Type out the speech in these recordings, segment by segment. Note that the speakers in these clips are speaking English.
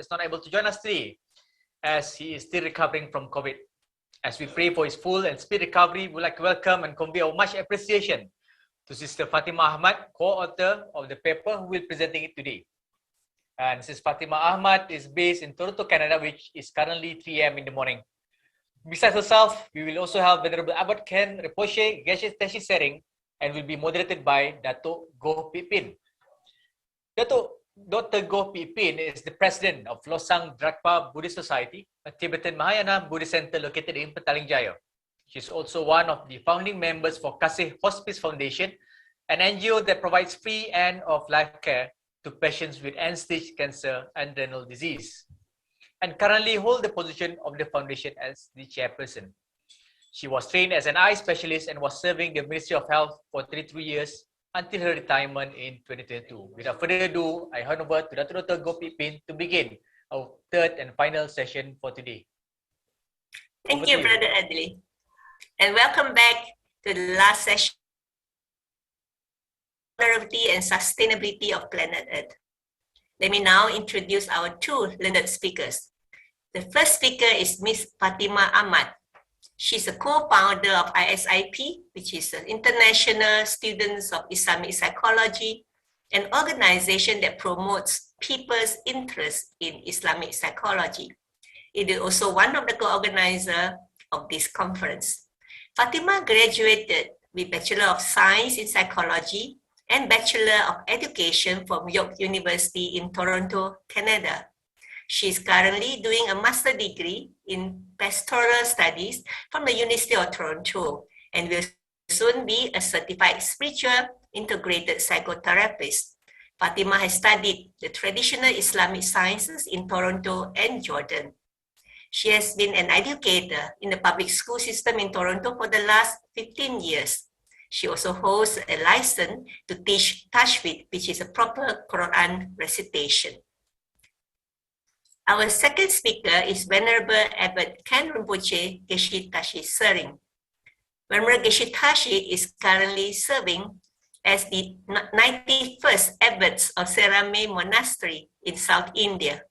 is not able to join us today, as he is still recovering from COVID. As we pray for his full and speedy recovery, we would like to welcome and convey our much appreciation to Sister Fatima Ahmad, co-author of the paper, who will be presenting it today. And Sister Fatima Ahmad is based in Toronto, Canada, which is currently 3 a.m. in the morning. Besides herself, we will also have Venerable Abbot Ken Rinpoche, Geshe, Tashi, Tsering, and will be moderated by Dato Goh Pik Pin. Dato Dr. Goh Pik Pin is the president of Losang Drakpa Buddhist Society, a Tibetan Mahayana Buddhist center located in Petaling Jaya. She is also one of the founding members for Kasih Hospice Foundation, an NGO that provides free and of life care to patients with end-stage cancer and renal disease, and currently hold the position of the foundation as the chairperson. She was trained as an eye specialist and was serving the Ministry of Health for 33 years until her retirement in 2022. Without further ado, I hand over to Dato Dr. Goh Pik Pin to begin our third and final session for today. Thank you, Brother Adli. And welcome back to the last session, Vulnerability and Sustainability of Planet Earth. Let me now introduce our two learned speakers. The first speaker is Ms. Fatima Ahmad. She's a co-founder of ISIP, which is the International Students of Islamic Psychology, an organization that promotes people's interest in Islamic psychology. It is also one of the co-organizers of this conference. Fatima graduated with Bachelor of Science in Psychology and Bachelor of Education from York University in Toronto, Canada. She is currently doing a master's degree in Pastoral Studies from the University of Toronto and will soon be a certified spiritual integrated psychotherapist. Fatima has studied the traditional Islamic sciences in Toronto and Jordan. She has been an educator in the public school system in Toronto for the last 15 years. She also holds a license to teach Tashwid, which is a proper Quran recitation. Our second speaker is Venerable Abbot Ken Rinpoche Geshe Tashi Tsering. Venerable Geshe Tashi is currently serving as the 91st Abbot of Serame Monastery in South India.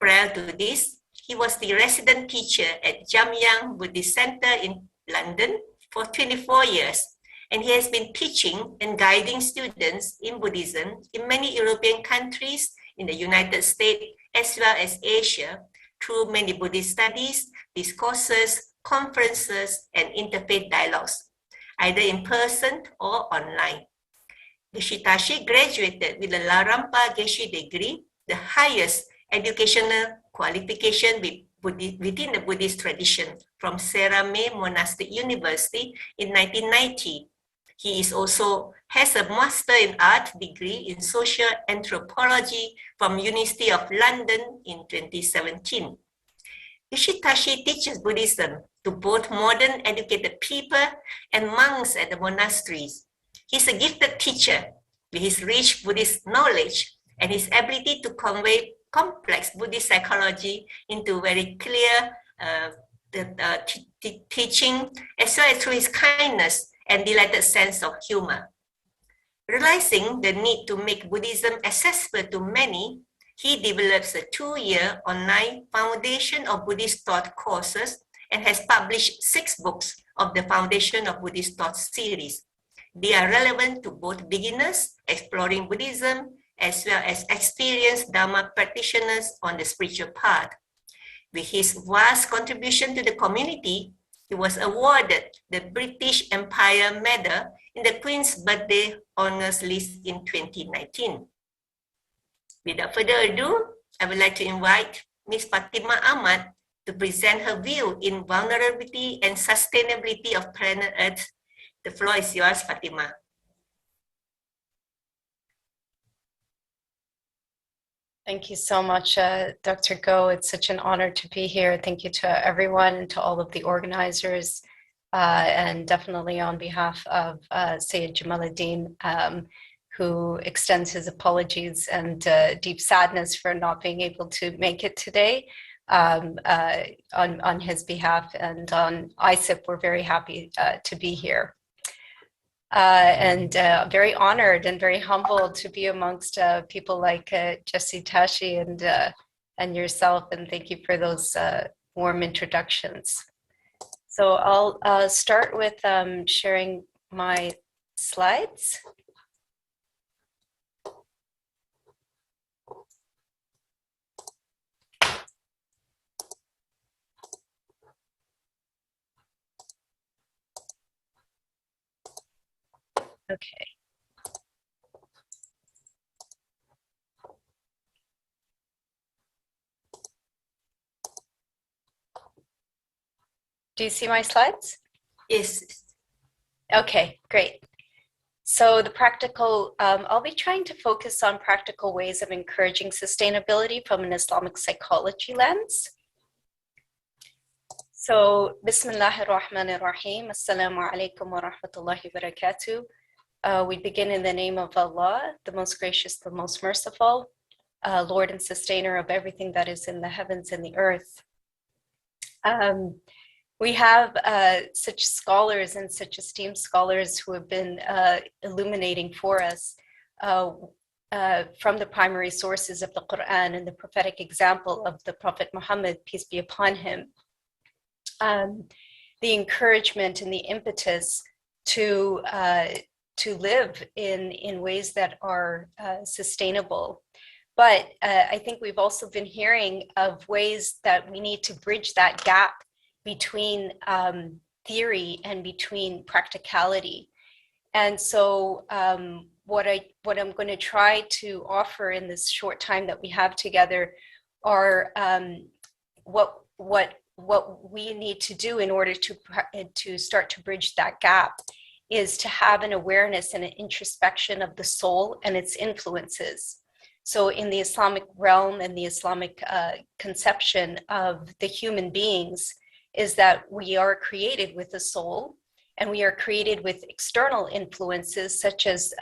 Prior to this, he was the resident teacher at Jamyang Buddhist Center in London for 24 years, and he has been teaching and guiding students in Buddhism in many European countries, in the United States, as well as Asia, through many Buddhist studies, discourses, conferences, and interfaith dialogues, either in person or online. Geshe Tashi graduated with the Larampa Geshe degree, the highest educational qualification within the Buddhist tradition, from Serame Monastic University in 1990. He has a Master in Art degree in Social Anthropology from University of London in 2017. Geshe Tashi teaches Buddhism to both modern educated people and monks at the monasteries. He's a gifted teacher with his rich Buddhist knowledge and his ability to convey complex Buddhist psychology into very clear teaching, as well as through his kindness and delighted sense of humor. Realizing the need to make Buddhism accessible to many, he develops a 2-year online Foundation of Buddhist Thought courses and has published 6 books of the Foundation of Buddhist Thought series. They are relevant to both beginners exploring Buddhism as well as experienced Dharma practitioners on the spiritual path. With his vast contribution to the community, he was awarded the British Empire Medal in the Queen's Birthday Honours List in 2019. Without further ado, I would like to invite Ms. Fatima Ahmad to present her view in vulnerability and sustainability of planet Earth. The floor is yours, Fatima. Thank you so much, Dr. Goh. It's such an honor to be here. Thank you to everyone and to all of the organizers, and definitely on behalf of Seyed Jamaluddin, who extends his apologies and deep sadness for not being able to make it today. On his behalf and on ISIP, we're very happy to be here. And very honored and very humbled to be amongst people like Geshe Tashi and and yourself, and thank you for those warm introductions. So I'll start with sharing my slides. Okay. Do you see my slides? Yes. Okay, great. So the practical, I'll be trying to focus on practical ways of encouraging sustainability from an Islamic psychology lens. So, Bismillahir Rahmanir Rahim, Assalamu alaikum wa rahmatullahi wa barakatuh. We begin in the name of Allah, the most gracious, the most merciful, Lord and sustainer of everything that is in the heavens and the earth. We have such scholars and such esteemed scholars who have been illuminating for us from the primary sources of the Quran and the prophetic example of the Prophet Muhammad, peace be upon him, the encouragement and the impetus to live in ways that are sustainable. But I think we've also been hearing of ways that we need to bridge that gap between theory and between practicality. And so what I'm going to try to offer in this short time that we have together are what we need to do in order to start to bridge that gap is to have an awareness and an introspection of the soul and its influences. So in the Islamic realm and the Islamic conception of the human beings is that we are created with a soul, and we are created with external influences such as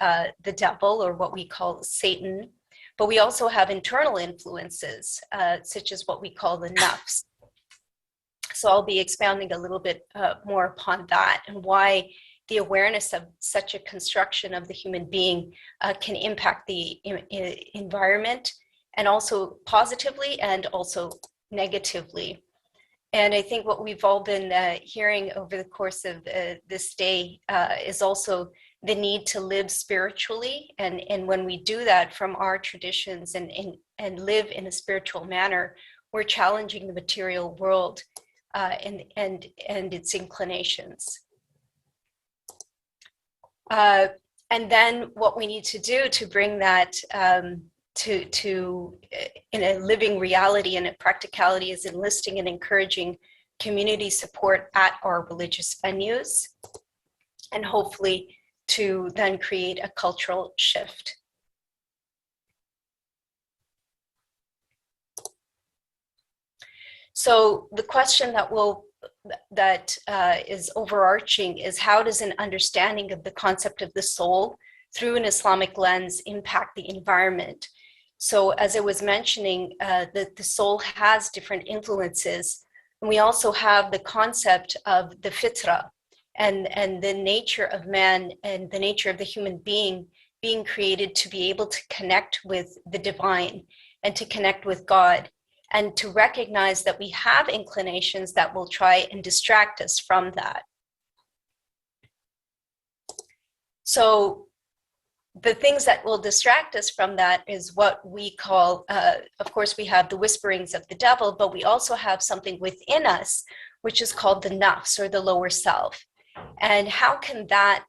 the devil, or what we call Satan, but we also have internal influences such as what we call the nafs. So I'll be expounding a little bit more upon that and why the awareness of such a construction of the human being can impact the environment, and also positively and also negatively. And I think what we've all been hearing over the course of this day is also the need to live spiritually. And when we do that from our traditions and live in a spiritual manner, we're challenging the material world and its inclinations. And then what we need to do to bring that to in a living reality and a practicality is enlisting and encouraging community support at our religious venues, and hopefully to then create a cultural shift. So the question that is overarching is, how does an understanding of the concept of the soul through an Islamic lens impact the environment? So as I was mentioning, the soul has different influences. And we also have the concept of the fitra and the nature of man and the nature of the human being being created to be able to connect with the divine and to connect with God, and to recognize that we have inclinations that will try and distract us from that. So the things that will distract us from that is what we call, of course, we have the whisperings of the devil, but we also have something within us, which is called the nafs, or the lower self. And how can that,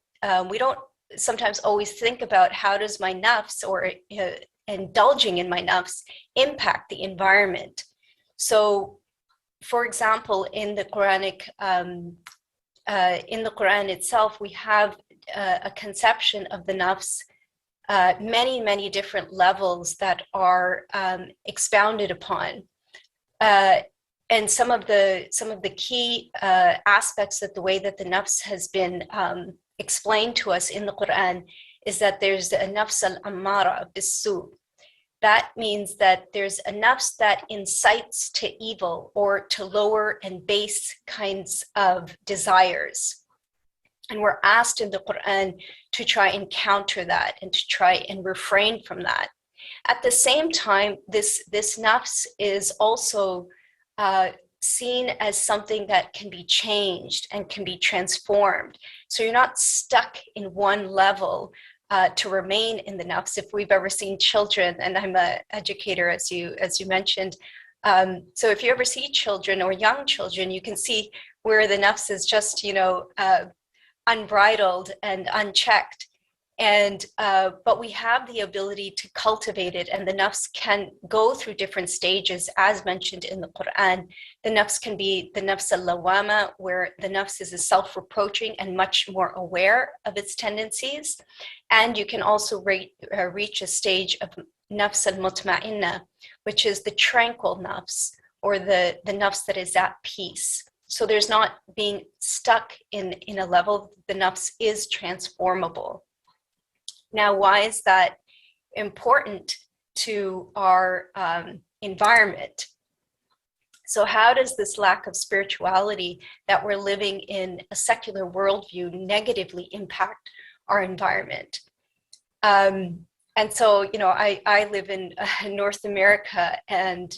we don't sometimes always think about how does my nafs, or indulging in my nafs, impact the environment. So, for example, in the Quranic, in the Quran itself, we have a conception of the nafs, many different levels that are expounded upon, and some of the key aspects of the way that the nafs has been explained to us in the Quran is that there's a nafs al-ammara bis-su. That means that there's a nafs that incites to evil or to lower and base kinds of desires. And we're asked in the Quran to try and counter that and to try and refrain from that. At the same time, this nafs is also seen as something that can be changed and can be transformed. So you're not stuck in one level to remain in the nafs. If we've ever seen children, and I'm an educator, as you mentioned, so if you ever see children or young children, you can see where the nafs is just, unbridled and unchecked. And but we have the ability to cultivate it, and the nafs can go through different stages, as mentioned in the Quran. The nafs can be the nafs al-lawama, where the nafs is a self-reproaching and much more aware of its tendencies. And you can also reach a stage of nafs al-mutma'inna, which is the tranquil nafs, or the nafs that is at peace. So there's not being stuck in a level. The nafs is transformable. Now, why is that important to our environment? So how does this lack of spirituality that we're living in a secular worldview negatively impact our environment? And so, I live in North America, and,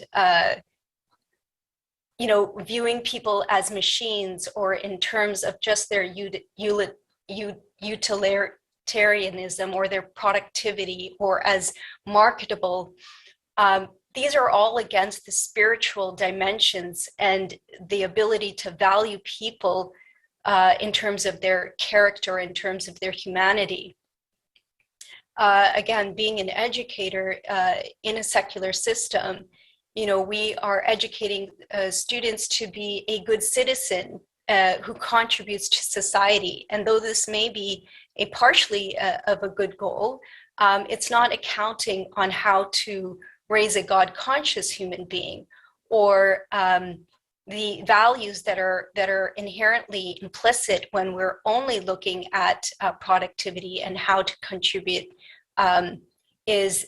viewing people as machines, or in terms of just their utilitarianism or their productivity, or as marketable, these are all against the spiritual dimensions and the ability to value people in terms of their character, in terms of their humanity. Again, being an educator in a secular system, we are educating students to be a good citizen who contributes to society. And though this may be a partially of a good goal, it's not accounting on how to raise a God-conscious human being, or the values that are inherently implicit when we're only looking at productivity and how to contribute. Is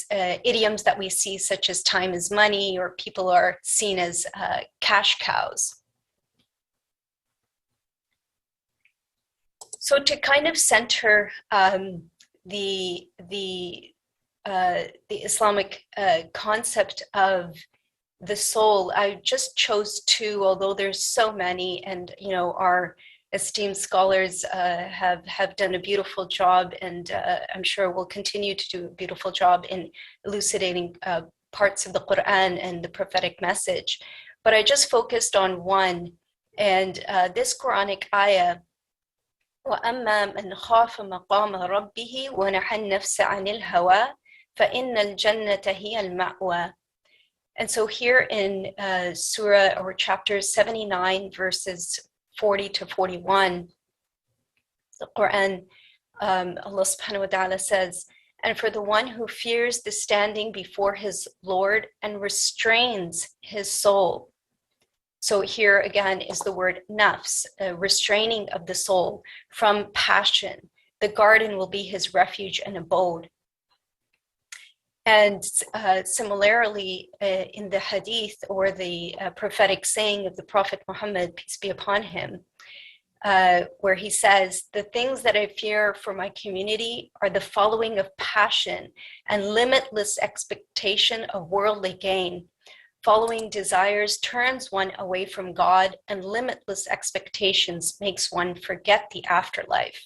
idioms that we see, such as time is money, or people are seen as cash cows. So to kind of center the Islamic concept of the soul, I just chose two, although there's so many, and our esteemed scholars have done a beautiful job, and I'm sure will continue to do a beautiful job in elucidating parts of the Quran and the prophetic message. But I just focused on one, and this Quranic ayah, وَأَمَّا مَنْ خَافَ مَقَامَ رَبِّهِ وَنَهَى النَّفْسَ عَنِ الْهَوَى فَإِنَّ الْجَنَّةَ هِيَ الْمَأْوَى. And so here in Surah, or chapter 79, verses 40 to 41, the Quran, Allah subhanahu wa ta'ala says, "And for the one who fears the standing before his Lord and restrains his soul." So here again is the word nafs, restraining of the soul from passion. The garden will be his refuge and abode. And similarly, in the hadith, or the prophetic saying of the Prophet Muhammad, peace be upon him, where he says, "The things that I fear for my community are the following of passion and limitless expectation of worldly gain. Following desires turns one away from God, and limitless expectations makes one forget the afterlife."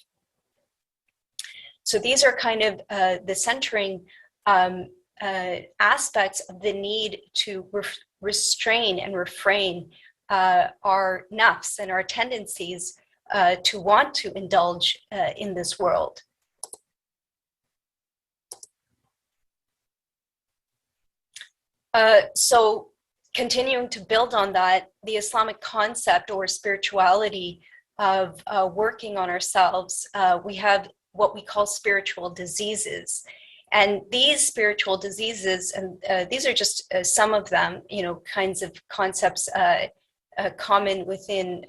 So these are kind of the centering aspects of the need to restrain and refrain our nafs and our tendencies to want to indulge in this world. So continuing to build on that, the Islamic concept or spirituality of working on ourselves, we have what we call spiritual diseases. And these spiritual diseases, and these are just some of them, kinds of concepts common within,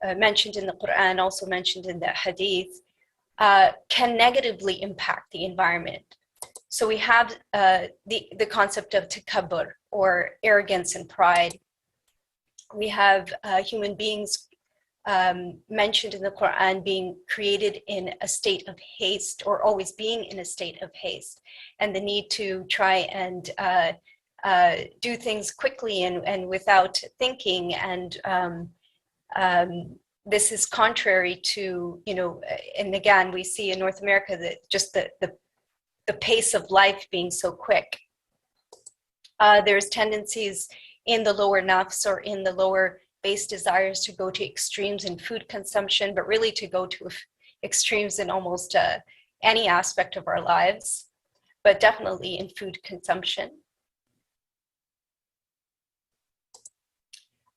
mentioned in the Quran, also mentioned in the Hadith, can negatively impact the environment. So we have the concept of takabbur, or arrogance and pride. We have human beings mentioned in the Quran being created in a state of haste, or always being in a state of haste, and the need to try and do things quickly and without thinking. And this is contrary to, and again, we see in North America that just the pace of life being so quick. There's tendencies in the lower nafs, or in the lower base desires, to go to extremes in food consumption, but really to go to extremes in almost any aspect of our lives, but definitely in food consumption.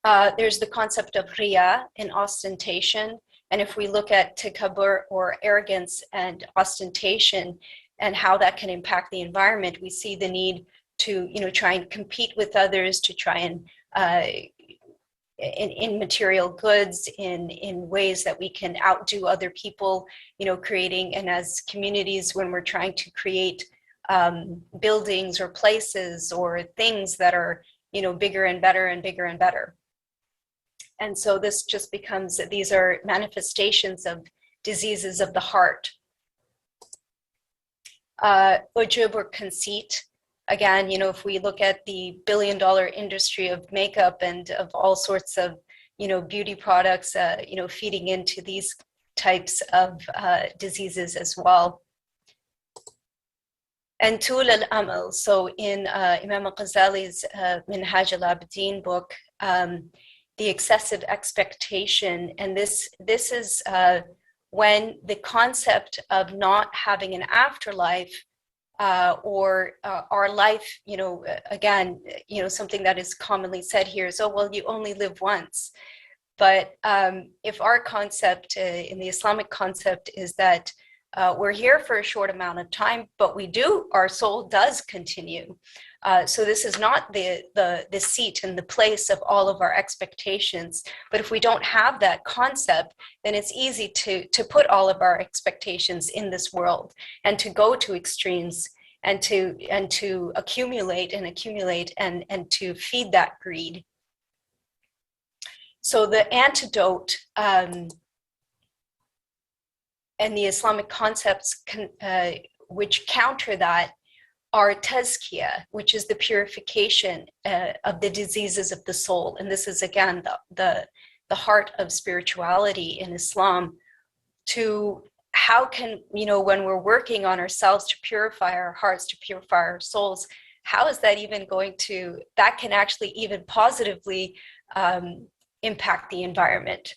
There's the concept of riya, in ostentation. And if we look at takabur, or arrogance and ostentation, and how that can impact the environment, we see the need to, try and compete with others, to try and in material goods, in ways that we can outdo other people, creating, and as communities, when we're trying to create buildings or places or things that are, bigger and better and bigger and better. And so this just becomes, these are manifestations of diseases of the heart. Ujub, or conceit. Again, if we look at the billion-dollar industry of makeup and of all sorts of, beauty products, feeding into these types of diseases as well. And tul al-amal. So in Imam al-Ghazali's Minhaj al-Abidin book, the excessive expectation, and this is when the concept of not having an afterlife, or our life, again, something that is commonly said here is, oh, well, you only live once. But if our concept in the Islamic concept is that we're here for a short amount of time, but our soul does continue. So this is not the seat and the place of all of our expectations. But if we don't have that concept, then it's easy to put all of our expectations in this world, and to go to extremes, and to accumulate and to feed that greed. So the antidote and the Islamic concepts which counter that are tazkiyah, which is the purification of the diseases of the soul. And this is, again, the heart of spirituality in Islam. To how can, when we're working on ourselves to purify our hearts, to purify our souls, how is that even that can actually even positively impact the environment?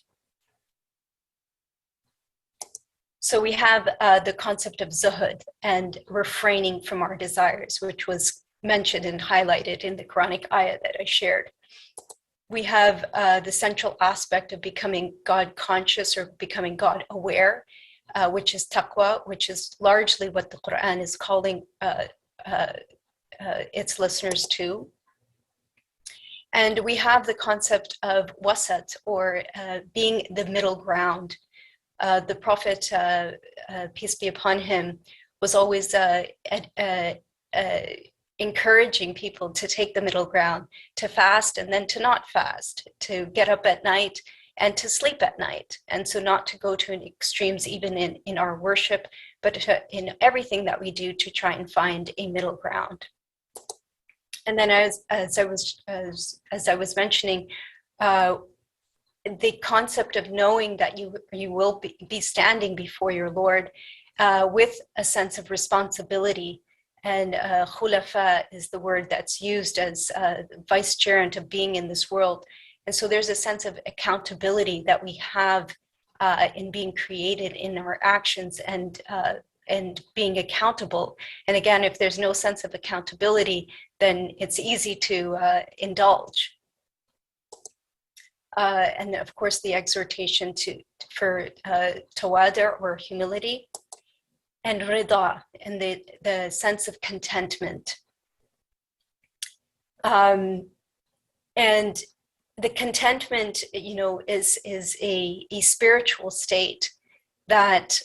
So we have the concept of zuhud, and refraining from our desires, which was mentioned and highlighted in the Quranic ayah that I shared. We have the central aspect of becoming God conscious, or becoming God aware, which is taqwa, which is largely what the Quran is calling its listeners to. And we have the concept of wasat, or being the middle ground. The Prophet, peace be upon him, was always encouraging people to take the middle ground, to fast and then to not fast, to get up at night and to sleep at night. And so not to go to extremes even in our worship, but in everything that we do, to try and find a middle ground. And then as I was mentioning, the concept of knowing that you will be standing before your Lord with a sense of responsibility. And khulafa is the word that's used as vicegerent of being in this world. And so there's a sense of accountability that we have in being created in our actions, and being accountable. And again, if there's no sense of accountability, then it's easy to indulge. And of course, the exhortation for tawadu, or humility, and rida, and the sense of contentment. And the contentment, is a spiritual state that,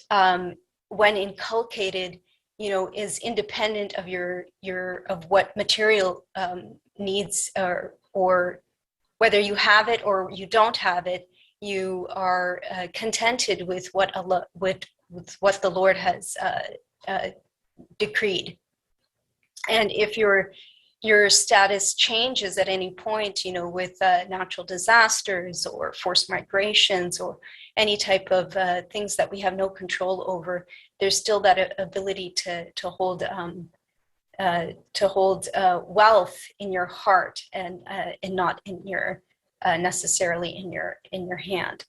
when inculcated, is independent of of what material needs, or whether you have it or you don't have it. you are contented with what Allah, with what the Lord has decreed. And if your status changes at any point, you know, with natural disasters or forced migrations or any type of things that we have no control over, there's still that ability to hold wealth in your heart and not in your necessarily in your hand.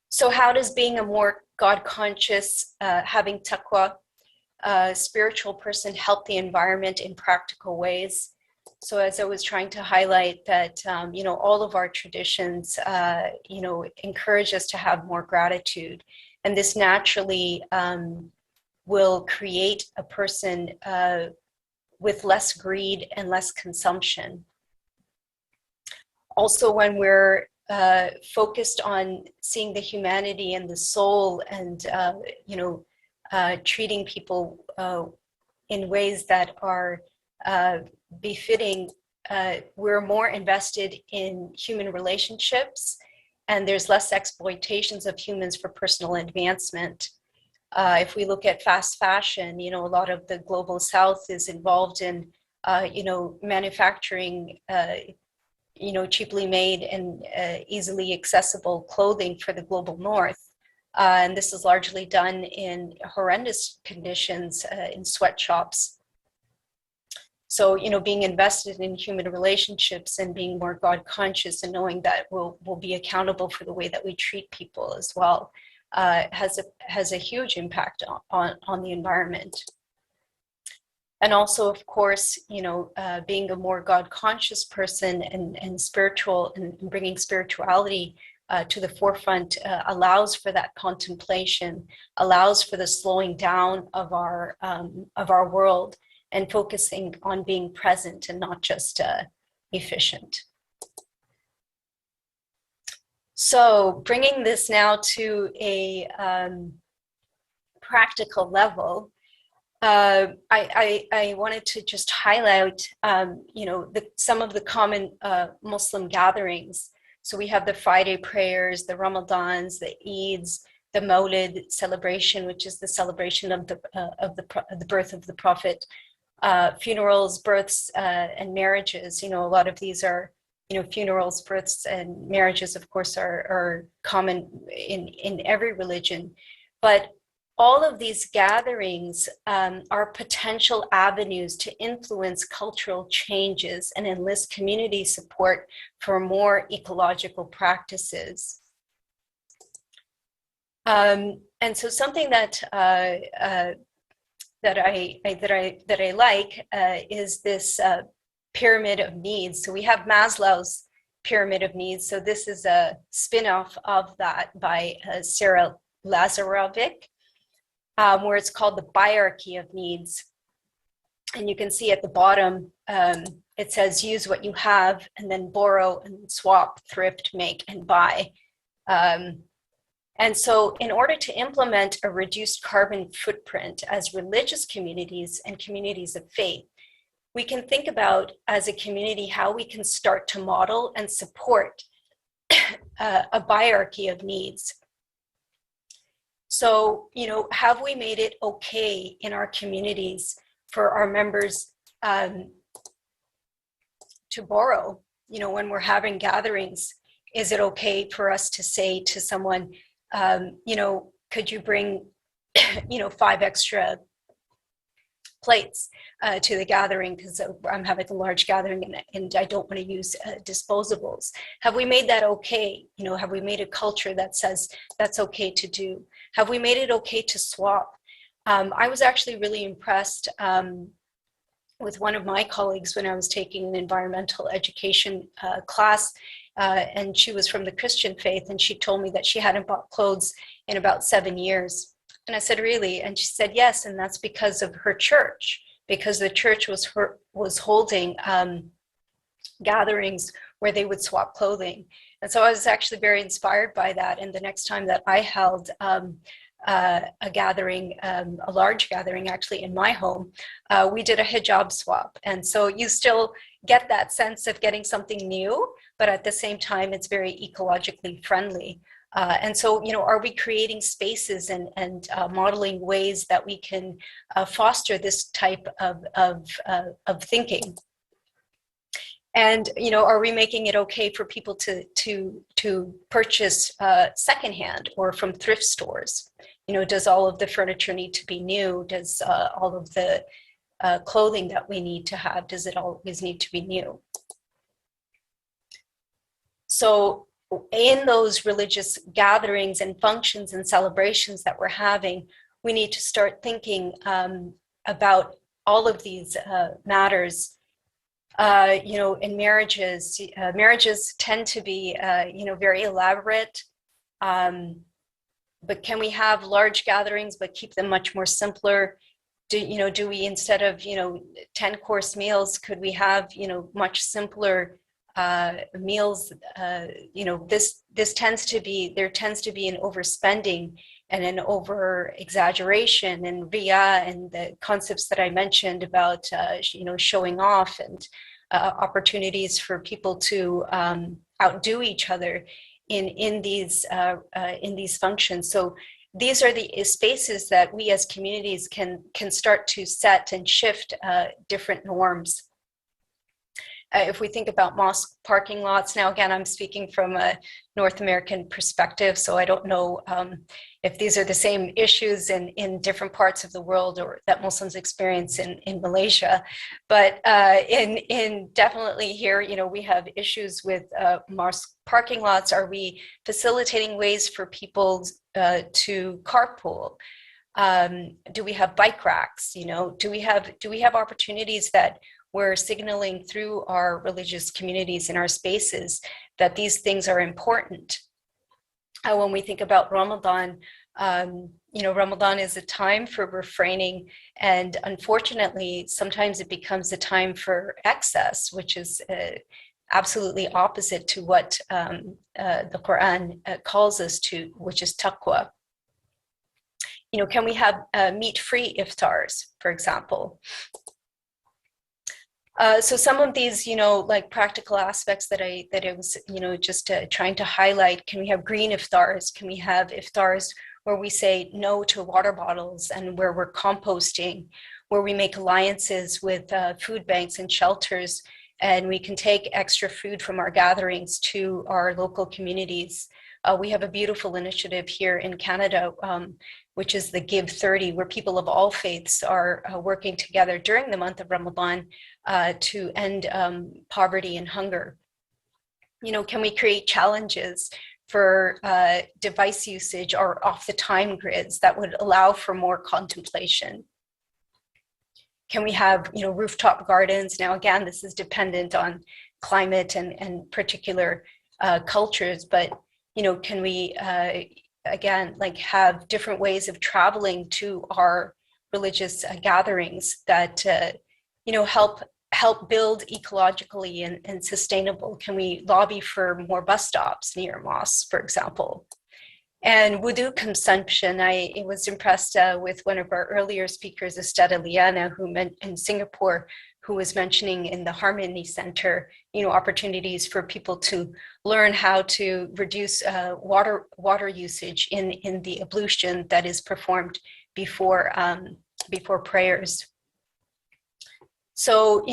So how does being a more God-conscious, having taqwa, spiritual person help the environment in practical ways? So as I was trying to highlight that, you know, all of our traditions, you know, encourage us to have more gratitude. And this naturally will create a person with less greed and less consumption. Also, when we're focused on seeing the humanity and the soul and, you know, treating people in ways that are befitting, we're more invested in human relationships, and there's less exploitations of humans for personal advancement. If we look at fast fashion, you know, a lot of the global south is involved in, you know, manufacturing, you know, cheaply made and easily accessible clothing for the global north. And this is largely done in horrendous conditions in sweatshops. So, you know, being invested in human relationships and being more God conscious and knowing that we'll be accountable for the way that we treat people as well has a huge impact on the environment. And also, of course, you know, being a more God-conscious person and spiritual and bringing spirituality to the forefront allows for that contemplation, allows for the slowing down of our world and focusing on being present and not just efficient. So, bringing this now to a practical level. I wanted to just highlight, you know, some of the common Muslim gatherings. So we have the Friday prayers, the Ramadans, the Eids, the Mawlid celebration, which is the celebration of the birth of the Prophet, funerals, births, and marriages. You know, a lot of these are, you know, funerals, births, and marriages, of course, are common in every religion, but all of these gatherings are potential avenues to influence cultural changes and enlist community support for more ecological practices. And so something that I like is this pyramid of needs. So we have Maslow's pyramid of needs. So this is a spin-off of that by Sarah Lazarovic. Where it's called the hierarchy of needs. And you can see at the bottom, it says use what you have, and then borrow and swap, thrift, make, and buy. And so in order to implement a reduced carbon footprint as religious communities and communities of faith, we can think about as a community how we can start to model and support a hierarchy of needs. So, you know, have we made it okay in our communities for our members to borrow? You know, when we're having gatherings, is it okay for us to say to someone, you know, could you bring, you know, 5 extra plates to the gathering because I'm having a large gathering and I don't want to use disposables? Have we made that okay? You know, have we made a culture that says that's okay to do? Have we made it okay to swap? I was actually really impressed with one of my colleagues when I was taking an environmental education class, and she was from the Christian faith, and she told me that she hadn't bought clothes in about 7 years. And I said, really? And she said, yes, and that's because of her church, because the church was holding gatherings where they would swap clothing. And so I was actually very inspired by that. And the next time that I held a gathering, a large gathering actually in my home, we did a hijab swap. And so you still get that sense of getting something new, but at the same time, it's very ecologically friendly. And so, are we creating spaces and modeling ways that we can foster this type of thinking? And are we making it okay for people to purchase secondhand or from thrift stores? Does all of the furniture need to be new? Does all of the clothing that we need to have, does it always need to be new? So in those religious gatherings and functions and celebrations that we're having, we need to start thinking about all of these matters. In marriages, marriages tend to be, very elaborate. But can we have large gatherings, but keep them much more simpler? Do we, instead of, 10-course meals, could we have, much simpler meals? There tends to be an overspending and an over exaggeration and riya and the concepts that I mentioned about, showing off and opportunities for people to outdo each other in these functions. So these are the spaces that we as communities can start to set and shift different norms. If we think about mosque parking lots, now again, I'm speaking from a North American perspective, so I don't know if these are the same issues in different parts of the world or that Muslims experience in Malaysia. But in definitely here, we have issues with mosque parking lots. Are we facilitating ways for people to carpool? Do we have bike racks? Do we have opportunities that we're signaling through our religious communities in our spaces that these things are important? When we think about Ramadan, Ramadan is a time for refraining, and unfortunately, sometimes it becomes a time for excess, which is absolutely opposite to what the Quran calls us to, which is taqwa. Can we have meat-free iftars, for example? So some of these, like practical aspects that I was, just trying to highlight. Can we have green iftars? Can we have iftars where we say no to water bottles and where we're composting, where we make alliances with food banks and shelters, and we can take extra food from our gatherings to our local communities? We have a beautiful initiative here in Canada, which is the Give 30, where people of all faiths are working together during the month of Ramadan to end poverty and hunger. Can we create challenges for device usage or off the time grids that would allow for more contemplation? Can we have, rooftop gardens? Now, again, this is dependent on climate and particular cultures, but, can we, again, like have different ways of traveling to our religious gatherings that, help build ecologically and sustainable? Can we lobby for more bus stops near mosques, for example? And wudu consumption, I was impressed with one of our earlier speakers, Esteta Liana, in Singapore, who was mentioning in the Harmony Center, opportunities for people to learn how to reduce water usage in the ablution that is performed before prayers. So,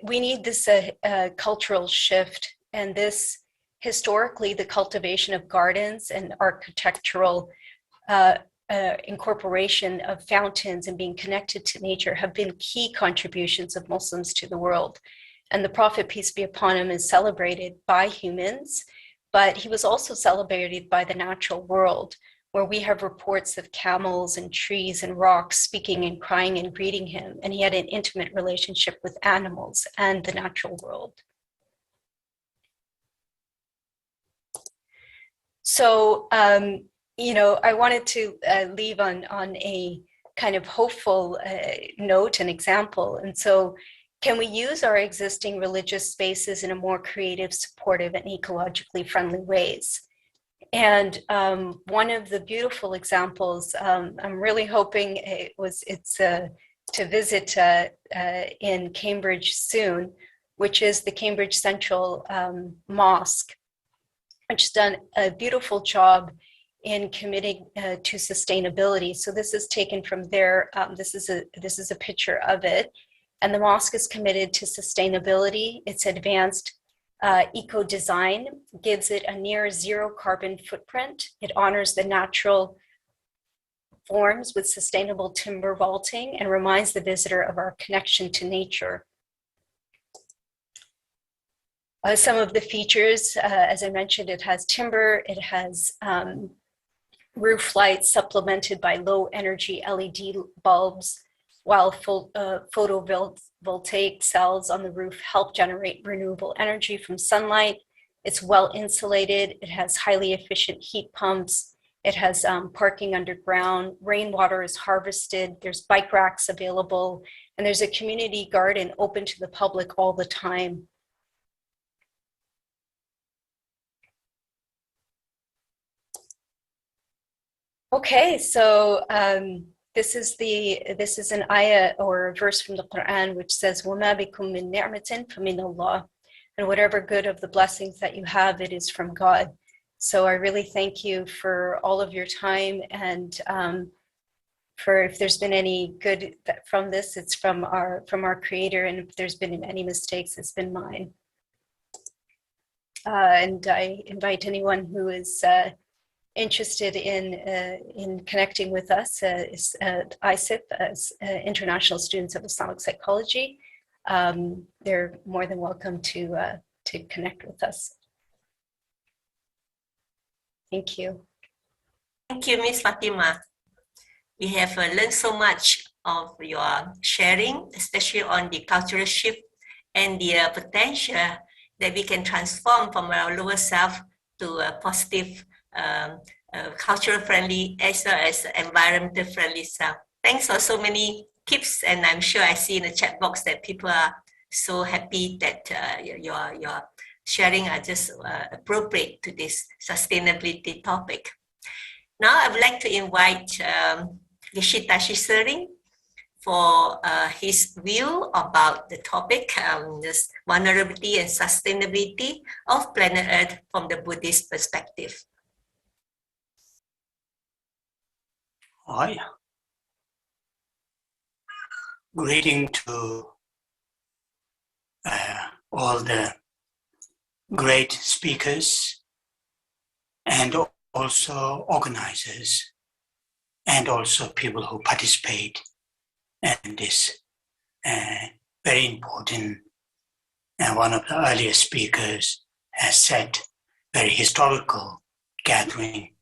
we need this cultural shift, and this historically, the cultivation of gardens and architectural incorporation of fountains and being connected to nature have been key contributions of Muslims to the world. And the Prophet, peace be upon him, is celebrated by humans, but he was also celebrated by the natural world, where we have reports of camels and trees and rocks speaking and crying and greeting him. And he had an intimate relationship with animals and the natural world. So, I wanted to leave on a kind of hopeful note and example. And so, can we use our existing religious spaces in a more creative, supportive, and ecologically friendly ways? And one of the beautiful examples, I'm really hoping it's to visit in Cambridge soon, which is the Cambridge Central Mosque, which has done a beautiful job in committing to sustainability. So this is taken from there. This is a picture of it, and the mosque is committed to sustainability. It's advanced eco design, gives it a near zero carbon footprint. It honors the natural forms with sustainable timber vaulting and reminds the visitor of our connection to nature. Some of the features, as I mentioned, it has timber, it has roof lights supplemented by low energy LED bulbs, while photovoltaic cells on the roof help generate renewable energy from sunlight. It's well insulated, it has highly efficient heat pumps, it has parking underground, rainwater is harvested, there's bike racks available, and there's a community garden open to the public all the time. Okay, so this is an ayah or a verse from the Quran which says, وَمَا بِكُم مِّن نِعْمَةٍ فَمِنَ اللَّهِ, and whatever good of the blessings that you have, it is from God. So I really thank you for all of your time, and for if there's been any good from this, it's from our Creator, and if there's been any mistakes, it's been mine. And I invite anyone who is interested in connecting with us, ISIP, as International Students of Islamic Psychology, they're more than welcome to connect with us. Thank you. Thank you, Ms. Fatima. We have learned so much of your sharing, especially on the cultural shift and the potential that we can transform from our lower self to a positive, cultural friendly as well as environmental friendly self. Thanks for so many tips, and I'm sure I see in the chat box that people are so happy that your sharing are just appropriate to this sustainability topic. Now I would like to invite Geshe Tashi Tsering for his view about the topic, this vulnerability and sustainability of planet Earth from the Buddhist perspective. Hi. Greeting to all the great speakers and also organizers and also people who participate in this very important, and one of the earlier speakers has said, very historical gathering,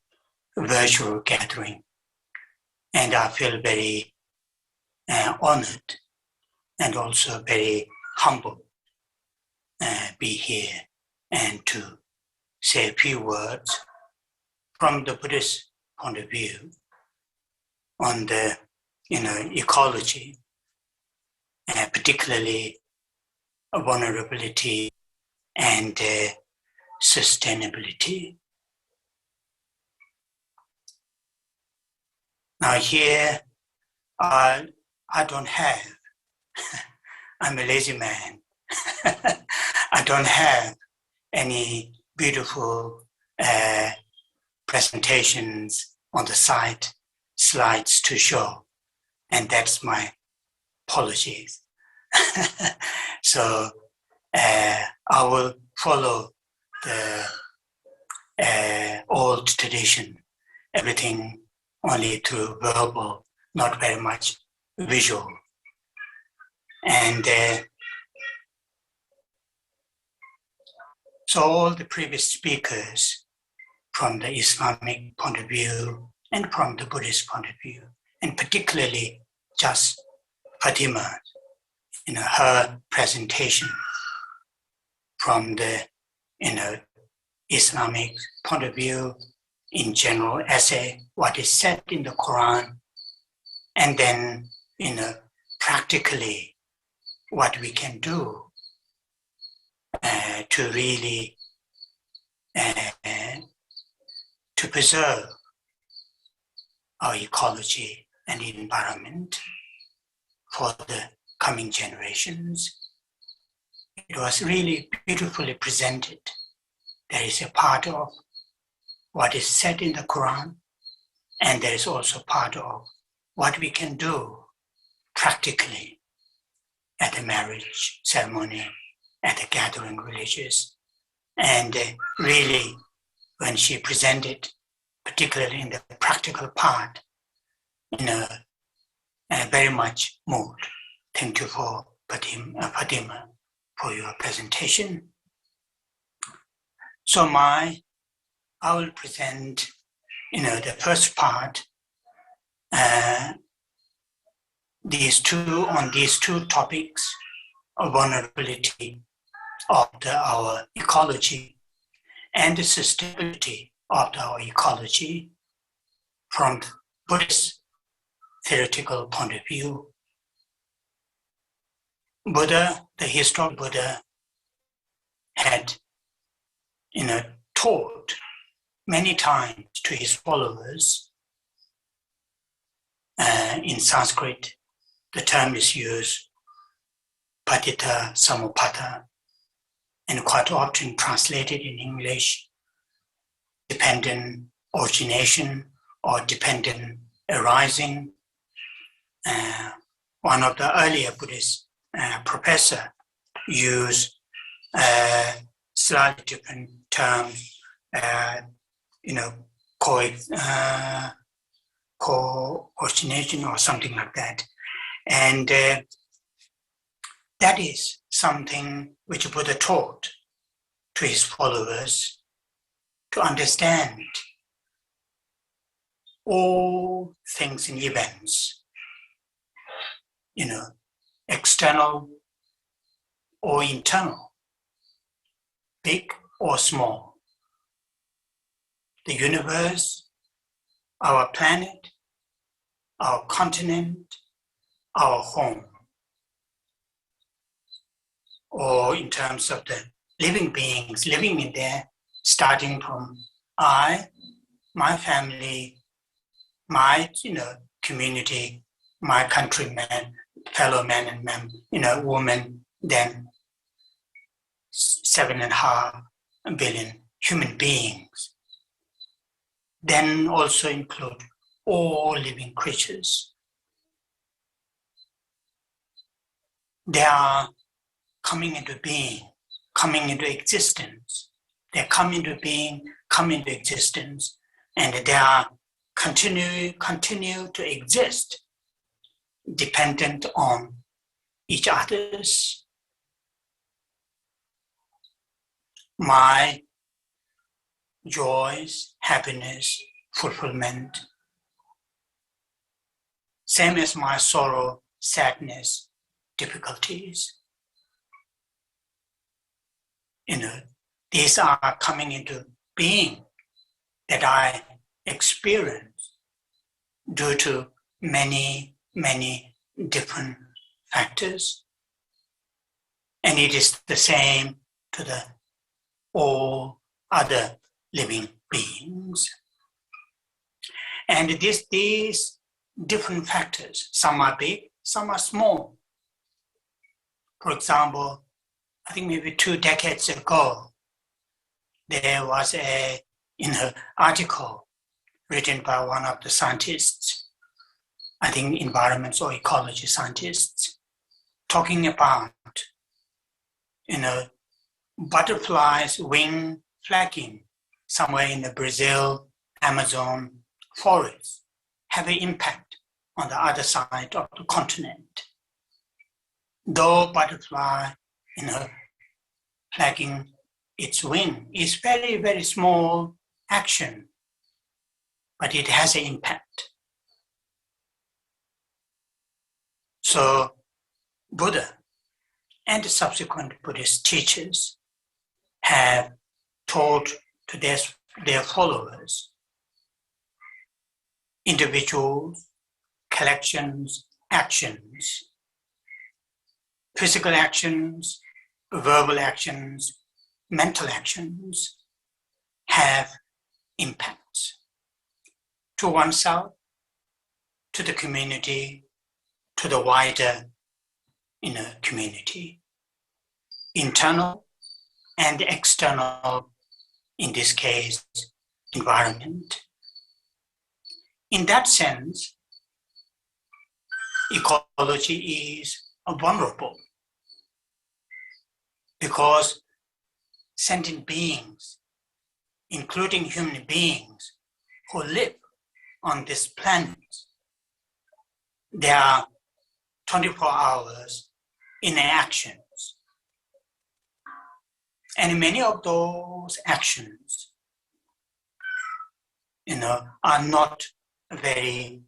virtual gathering. And I feel very honored and also very humbled be here and to say a few words from the Buddhist point of view on the ecology, particularly vulnerability and sustainability. Now here, I don't have, I'm a lazy man. I don't have any beautiful presentations on the slides to show, and that's my apologies. So I will follow the old tradition, everything only through verbal, not very much visual. And so all the previous speakers from the Islamic point of view and from the Buddhist point of view, and particularly just Fatima, her presentation from the Islamic point of view, in general essay, what is said in the Quran, and then practically what we can do to really to preserve our ecology and environment for the coming generations. It was really beautifully presented. There is a part of what is said in the Quran, and there is also part of what we can do practically at the marriage ceremony, at the gathering villages. And really, when she presented, particularly in the practical part, very much moved. Thank you for Fatima for your presentation. So I will present, the first part, these two topics of vulnerability of our ecology and the sustainability of our ecology from Buddhist theoretical point of view. Buddha, the historical Buddha, had, taught many times to his followers. In Sanskrit, the term is used, patita samupata, and quite often translated in English, dependent origination or dependent arising. One of the earlier Buddhist professor used slightly different terms, co-origination or something like that. And that is something which Buddha taught to his followers to understand all things and events, external or internal, big or small. The universe, our planet, our continent, our home. Or in terms of the living beings living in there, starting from I, my family, my community, my countrymen, fellow men and women, then 7.5 billion human beings. Then also include all living creatures. They are coming into being, coming into existence. They come into being, come into existence, and they are continue to exist, dependent on each other's. My joys, happiness, fulfillment, same as my sorrow, sadness, difficulties. These are coming into being that I experience due to many, many different factors. And it is the same to all other living beings. And these different factors, some are big, some are small. For example, I think maybe 2 decades ago, there was an article written by one of the scientists, I think environment or ecology scientists, talking about, butterflies' wing flagging somewhere in the Brazil, Amazon forest have an impact on the other side of the continent. Though butterfly, flagging its wing is very, very small action, but it has an impact. So Buddha and the subsequent Buddhist teachers have taught to their followers, individuals, collections, actions, physical actions, verbal actions, mental actions have impacts. to oneself, to the community, to the wider community, internal and external, in this case, environment. In that sense, ecology is vulnerable because sentient beings, including human beings who live on this planet, they are 24 hours in actions. And many of those actions, are not very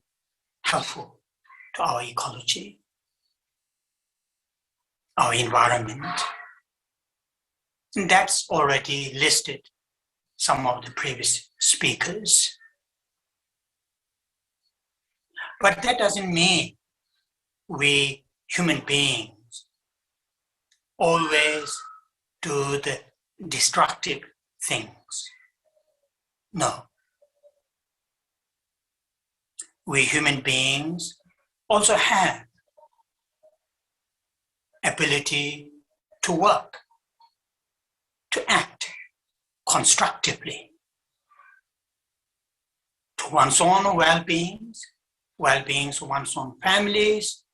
helpful to our ecology, our environment. And that's already listed some of the previous speakers. But that doesn't mean we human beings always do the destructive things. No. We human beings also have ability to work, to act constructively to one's own well-beings of one's own families,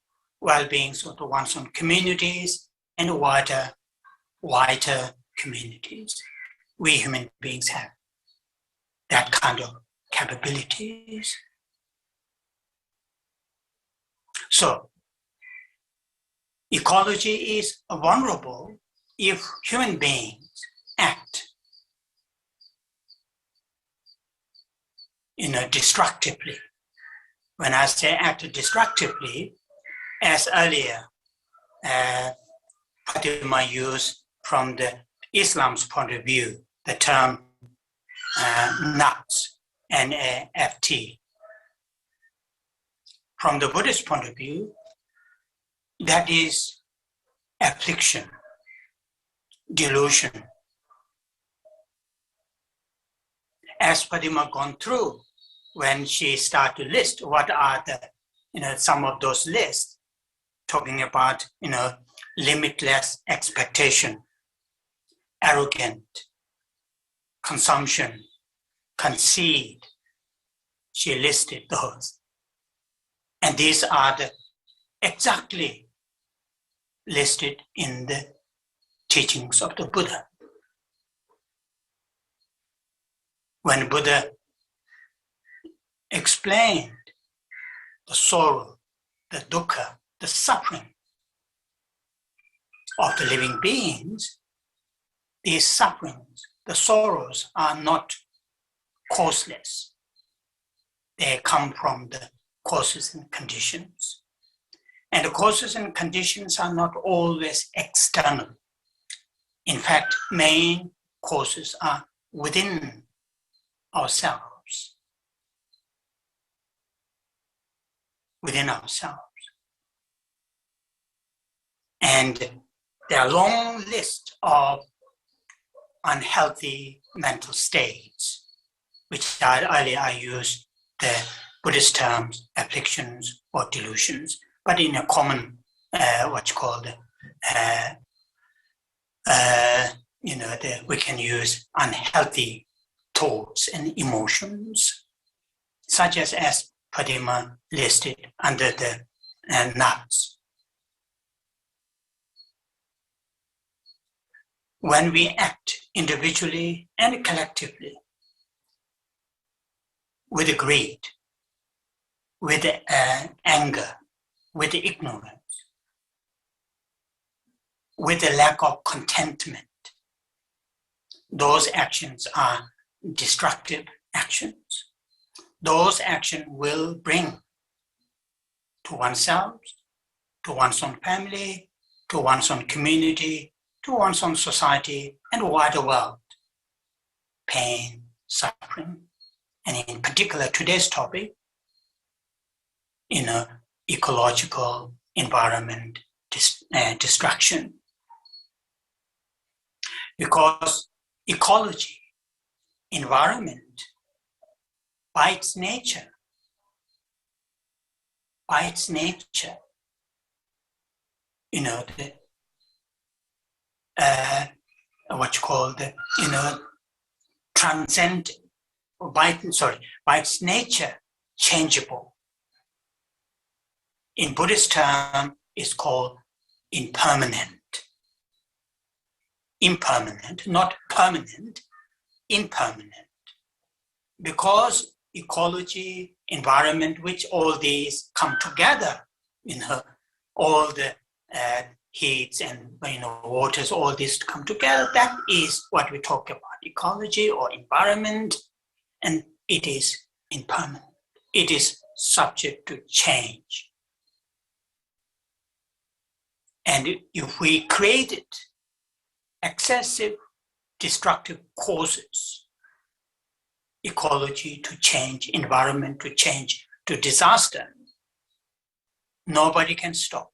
well-beings of one's own communities, and wider communities. We human beings have that kind of capabilities. So, ecology is vulnerable if human beings act destructively. When I say act destructively, as earlier Fatima used from the Islam's point of view, the term nuts, N-A-F-T. From the Buddhist point of view, that is affliction, delusion. As Fatima gone through, when she started to list what are the, some of those lists, talking about, limitless expectation, arrogant, consumption, conceit. She listed those. And these are the exactly listed in the teachings of the Buddha. When Buddha explained the sorrow, the dukkha, the suffering of the living beings, these sufferings, the sorrows are not causeless. They come from the causes and conditions. And the causes and conditions are not always external. In fact, main causes are within ourselves. Within ourselves. And there are a long list of unhealthy mental states, which earlier I used the Buddhist terms, afflictions or delusions, but in a common, we can use unhealthy thoughts and emotions, such as Fatima listed under the nuts. When we act individually and collectively with greed, with anger, with ignorance, with a lack of contentment, those actions are destructive actions. Those actions will bring to oneself, to one's own family, to one's own community, to one's own society, and wider world, pain, suffering, and in particular today's topic, ecological environment destruction. Because ecology, environment, by its nature, what you call transcend, by its nature, changeable. In Buddhist term, it's called impermanent. Impermanent, not permanent, impermanent. Because ecology, environment, which all these come together, all the heats and waters, all this come together, that is what we talk about, ecology or environment, and it is impermanent. It is subject to change. And if we created excessive destructive causes, ecology to change, environment to change to disaster, nobody can stop.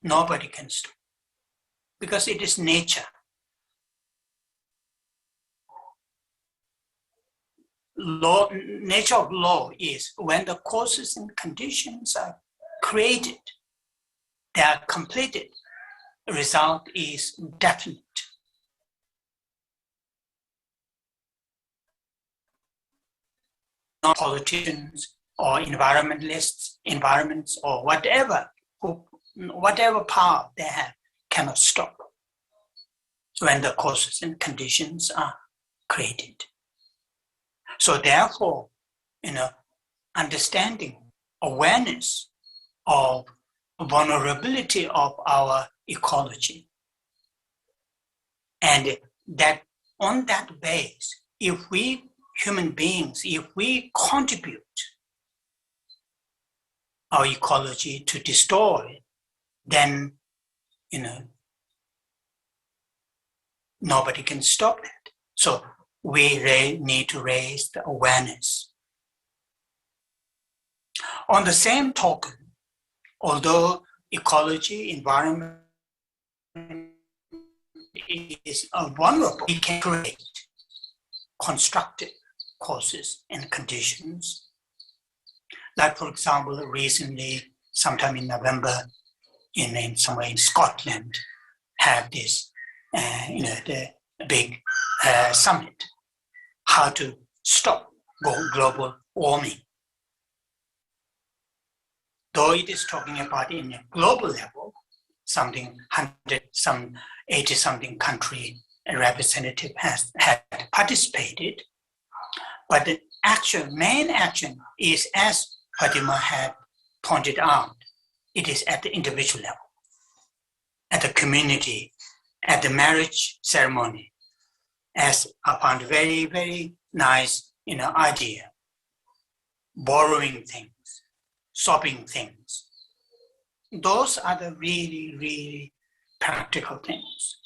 Nobody can stop. Because it is nature. Nature of law is when the causes and conditions are created, they are completed, the result is definite. Not politicians or environmentalists, environments or whatever power they have cannot stop when the causes and conditions are created. So therefore, understanding, awareness of vulnerability of our ecology, and that on that base, if we human beings, if we contribute our ecology to destroy, then nobody can stop that. So we need to raise the awareness. On the same token, although ecology, environment is vulnerable, we can create constructive causes and conditions. Like, for example, recently, sometime in November, somewhere in Scotland, had this, the big summit, how to stop global warming. Though it is talking about in a global level, something 80-something country representative had participated, but the main action is, as Fatima had pointed out, it is at the individual level, at the community, at the marriage ceremony, as I found very, very nice, idea, borrowing things, swapping things. Those are the really, really practical things.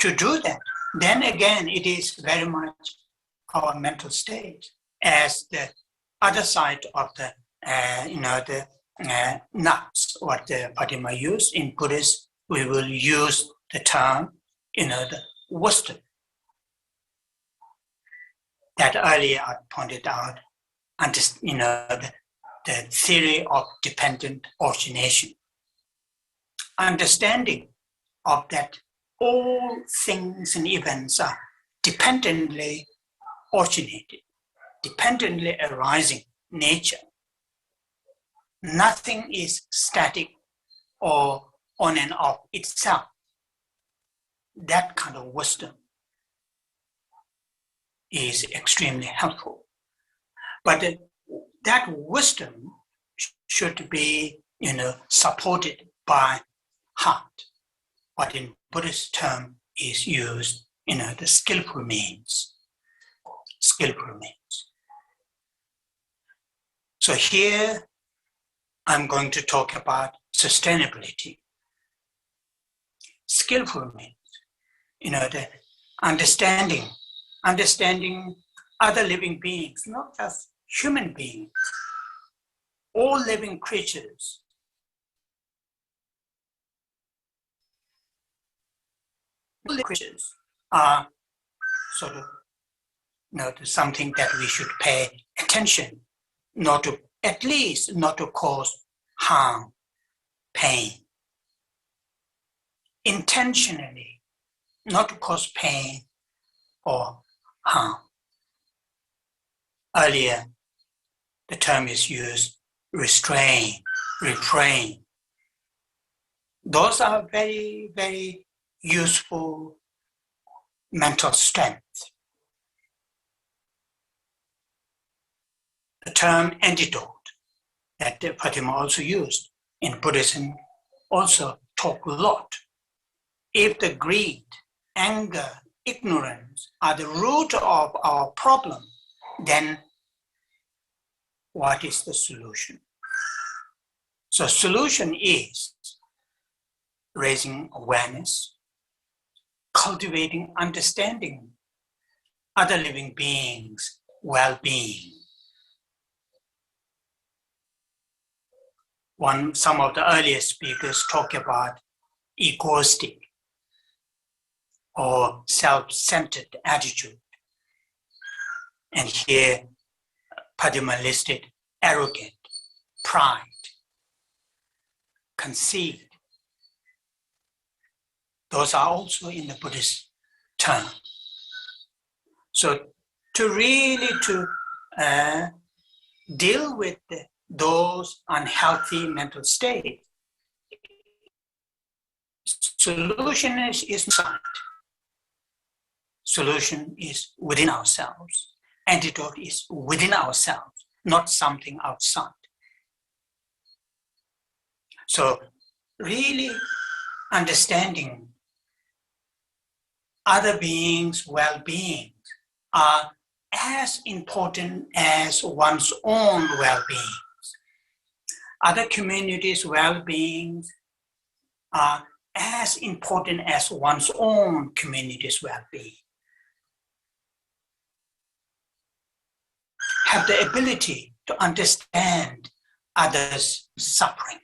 To do that, then again, it is very much our mental state, as the other side of the nuts, what Fatima used in Buddhist, we will use the term, the wisdom. That earlier I pointed out, the theory of dependent origination. Understanding of that all things and events are dependently originated, dependently arising nature. Nothing is static or on and off itself. That kind of wisdom is extremely helpful. But that wisdom should be, supported by heart. What in Buddhist term is used, the skillful means. Skillful means. So here I'm going to talk about sustainability. Skillful means, the understanding other living beings, not just human beings, all living creatures. All creatures are sort of to something that we should pay attention, at least not to cause harm, pain. Intentionally, not to cause pain or harm. Earlier, the term is used, restrain, refrain. Those are very, very useful mental strength. The term antidote that Fatima also used in Buddhism also talk a lot. If the greed, anger, ignorance are the root of our problem, then what is the solution? So solution is raising awareness, cultivating understanding, other living beings' well-being. Some of the earlier speakers talk about egoistic or self-centered attitude. And here, Fatima listed arrogant, pride, conceit. Those are also in the Buddhist term. So to really deal with those unhealthy mental states, solution is inside. Solution is within ourselves. Antidote is within ourselves, not something outside. So really understanding other beings' well-being are as important as one's own well-being. Other communities' well-being are as important as one's own community's well-being. Have the ability to understand others' suffering.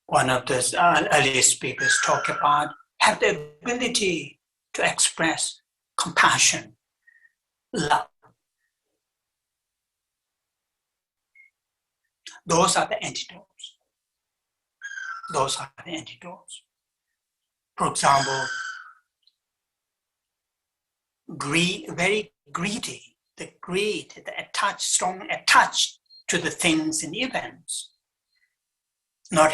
One of the earlier speakers talked about have the ability to express compassion, love. Those are the antidotes. Those are the antidotes. For example, very greedy, the greed, the strong attached to the things and events, not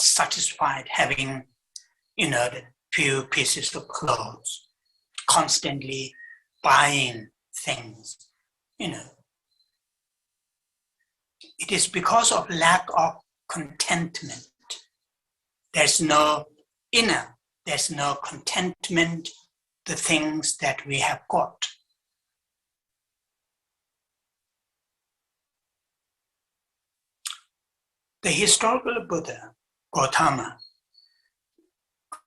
satisfied having, the few pieces of clothes, constantly buying things, It is because of lack of contentment. There's no contentment, the things that we have got. The historical Buddha, Gautama,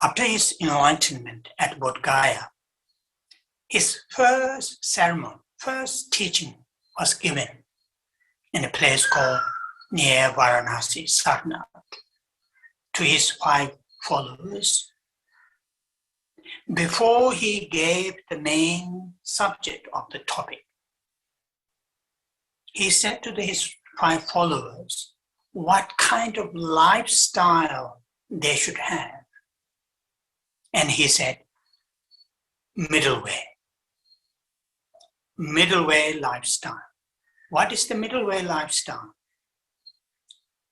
after his enlightenment at Bodh Gaya, his first ceremony, first teaching was given in a place called near Varanasi, Sarnath, to his 5 followers. Before he gave the main subject of the topic, he said to his 5 followers what kind of lifestyle they should have. And he said, Middleware lifestyle. What is the Middleware lifestyle?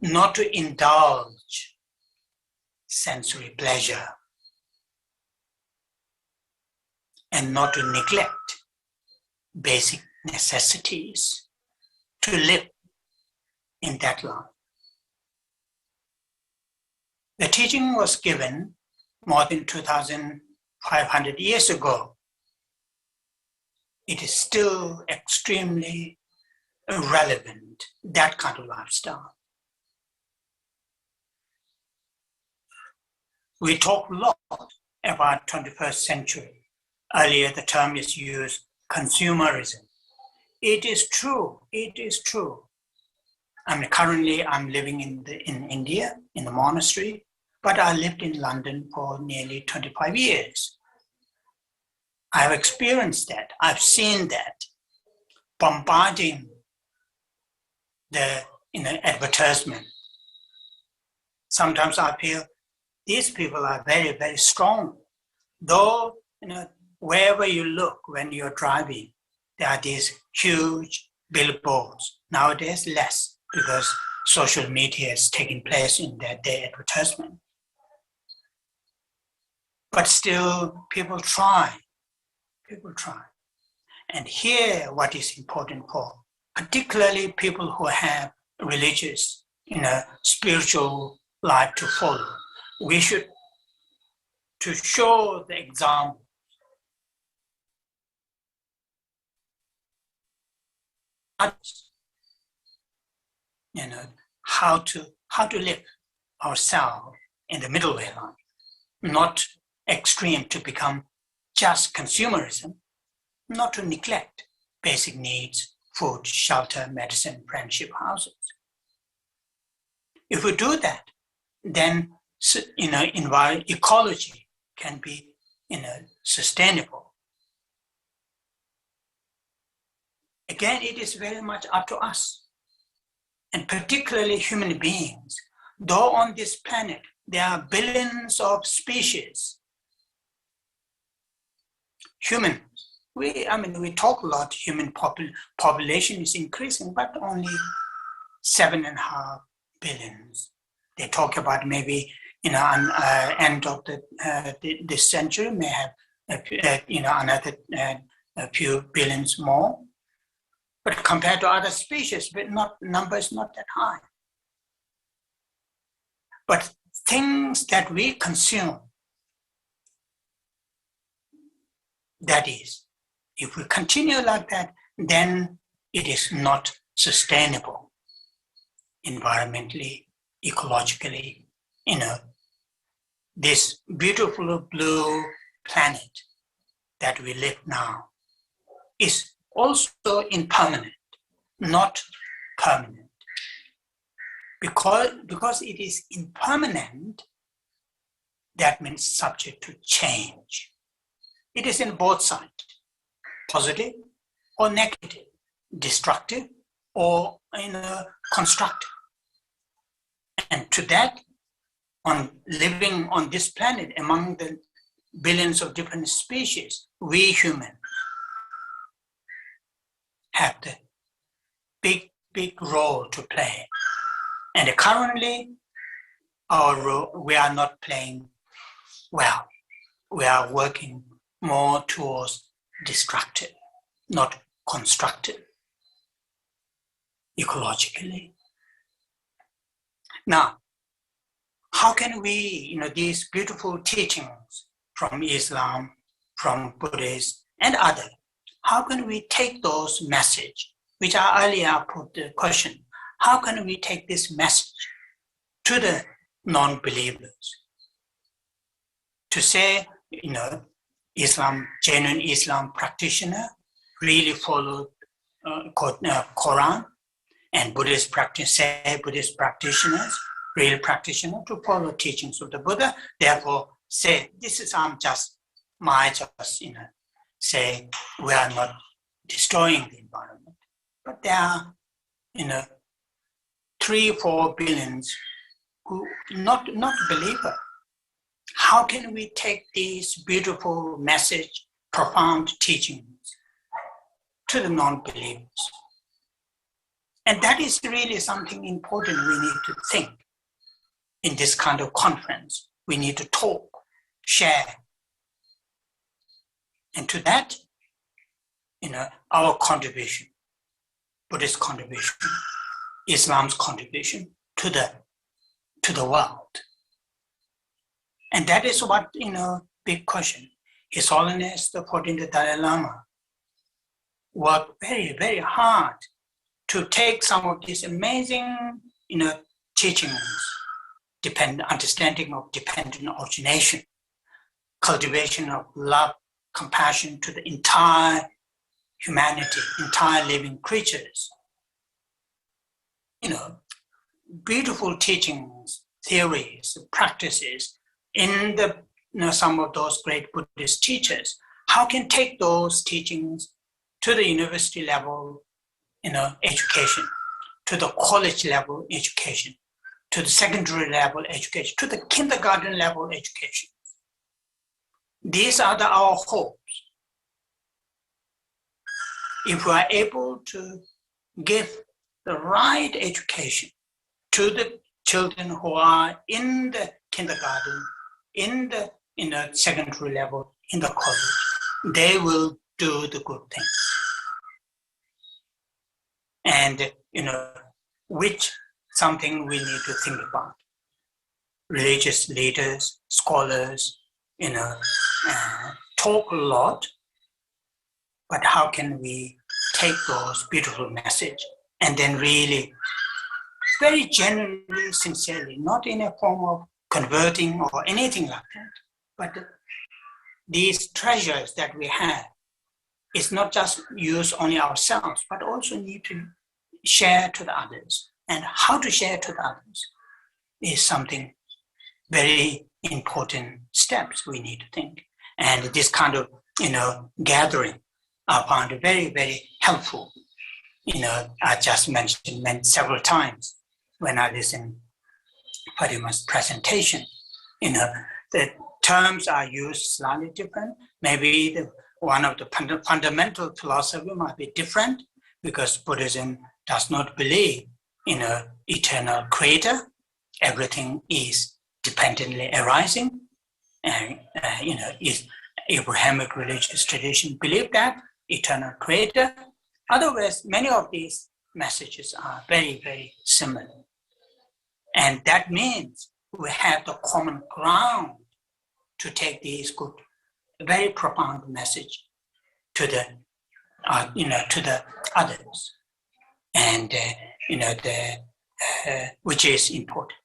Not to indulge sensory pleasure and not to neglect basic necessities, to live in that life. The teaching was given more than 2,500 years ago. It is still extremely relevant, that kind of lifestyle. We talk a lot about 21st century. Earlier, the term is used, consumerism. It is true. Currently I'm living in India, in the monastery, But I lived in London for nearly 25 years. I've experienced that. I've seen that. Bombarding the advertisement. Sometimes I feel these people are very, very strong. Though, wherever you look when you're driving, there are these huge billboards. Nowadays, less, because social media is taking place in their advertisement. But still, people try. People try. And here, what is important for, particularly people who have religious, spiritual life to follow, we should to show the example. How to live ourselves in the middleware line, not extreme to become just consumerism, not to neglect basic needs, food, shelter, medicine, friendship, houses. If we do that, then ecology can be sustainable. Again, it is very much up to us, and particularly human beings. Though on this planet there are billions of species, humans, we talk a lot, human population is increasing, but only 7.5 billion. They talk about maybe end of this century may have another a few billions more. But compared to other species, number is not that high. But things that we consume, that is, if we continue like that, then it is not sustainable environmentally, ecologically. This beautiful blue planet that we live now is also impermanent, not permanent. Because it is impermanent, that means subject to change. It is in both sides, positive or negative, destructive or constructive. And to that, on living on this planet among the billions of different species, we humans have the big role to play. And currently, our role, we are not playing well. We are working more towards destructive, not constructive, ecologically. Now, how can we, these beautiful teachings from Islam, from Buddhists, and others, how can we take those messages, which I earlier put the question, how can we take this message to the non-believers? To say, Islam, genuine Islam practitioner, really follow Quran, and Buddhist Buddhist practitioners, real practitioner, to follow teachings of the Buddha. Therefore, say, this is say we are not destroying the environment. But there are, 3-4 billions who not believer. How can we take these beautiful message, profound teachings to the non-believers? And that is really something important we need to think in this kind of conference. We need to talk, share. And to that, our contribution, Buddhist contribution, Islam's contribution to the world. And that is what, big question. His Holiness, the 14th Dalai Lama, worked very, very hard to take some of these amazing, teachings, understanding of dependent origination, cultivation of love, compassion to the entire humanity, entire living creatures. Beautiful teachings theories, practices in the some of those great Buddhist teachers, how can take those teachings to the university level, education, to the college level education, to the secondary level education, to the kindergarten level education. These are our hopes. If we are able to give the right education to the children who are in the kindergarten, in the secondary level, in the college, they will do the good things. And which something we need to think about. Religious leaders, scholars, talk a lot, but how can we take those beautiful messages and then really, very genuinely, sincerely, not in a form of converting or anything like that, but these treasures that we have is not just use only ourselves, but also need to share to the others. And how to share to the others is something very important steps we need to think. And this kind of, gathering I found very, very helpful. I just mentioned several times when I listened to Fatimah's presentation. The terms are used slightly different. Maybe one of the fundamental philosophy might be different because Buddhism does not believe in an eternal creator. Everything is dependently arising. And, is Abrahamic religious tradition believe that eternal creator. Otherwise, many of these messages are very, very similar. And that means we have the common ground to take these good, very profound message to the, to the others, and which is important.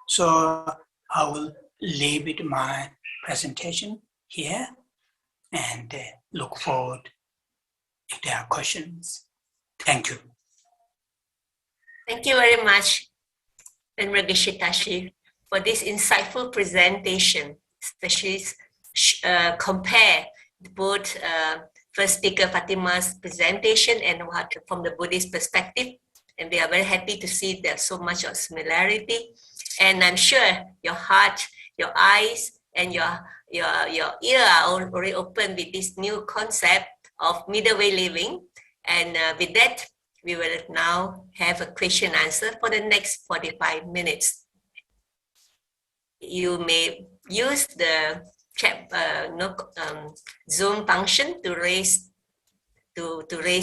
So I will leave it my presentation here, and look forward if there are questions. Thank you. Thank you very much, Venerable Geshe Tashi, for this insightful presentation, especially compare both first speaker Fatimah's presentation and what from the Buddhist perspective. And we are very happy to see there's so much of similarity. And I'm sure your heart, your eyes, and your ear are already open with this new concept of middleware living. And with that, we will now have a question answer for the next 45 minutes. You may use the chat, Zoom function to raise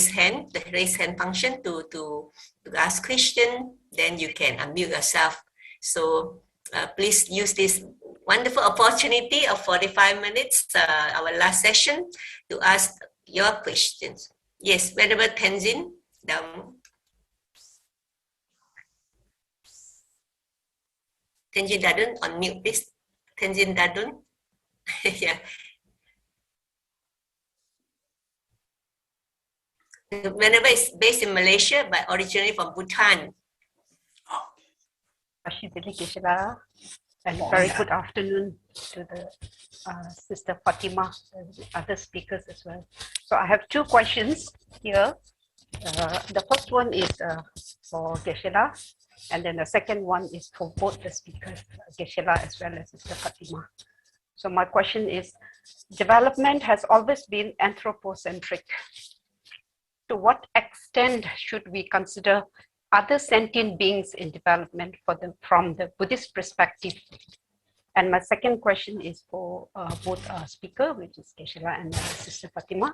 hand, the raise hand function to ask question. Then you can unmute yourself. So please use this wonderful opportunity of 45 minutes, our last session, to ask your questions. Yes, Venerable Tenzin, down. Tenzin Dadun, unmute this. Tenzin Dadun. Yeah. Venerable is based in Malaysia, but originally from Bhutan. And very good afternoon to the Sister Fatima and other speakers as well. So I have two questions here. The first one is for Geshe, and then the second one is for both the speakers, Geshe as well as Sister Fatima. So my question is, development has always been anthropocentric. To what extent should we consider other sentient beings in development from the Buddhist perspective? And my second question is for both speaker, which is Geshe and Sister Fatima.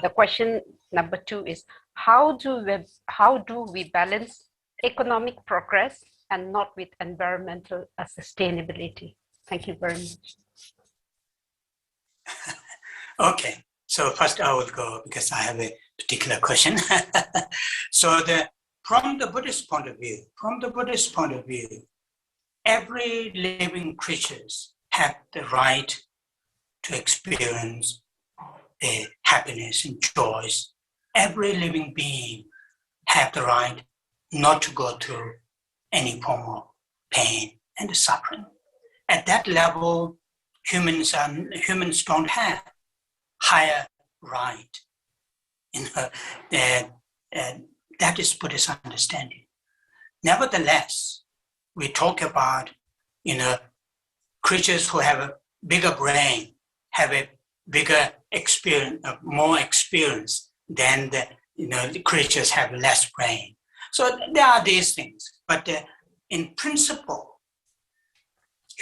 The question number 2 is, how do we balance economic progress and not with environmental sustainability? Thank you very much. Okay, so first I will go because I have a particular question. So from the Buddhist point of view, every living creatures have the right to experience the happiness and joys. Every living being have the right not to go through any form of pain and suffering. At that level, humans don't have higher right. That is Buddhist understanding. Nevertheless, we talk about creatures who have a bigger brain, have a bigger experience, more experience than the creatures have less brain. So there are these things, but in principle,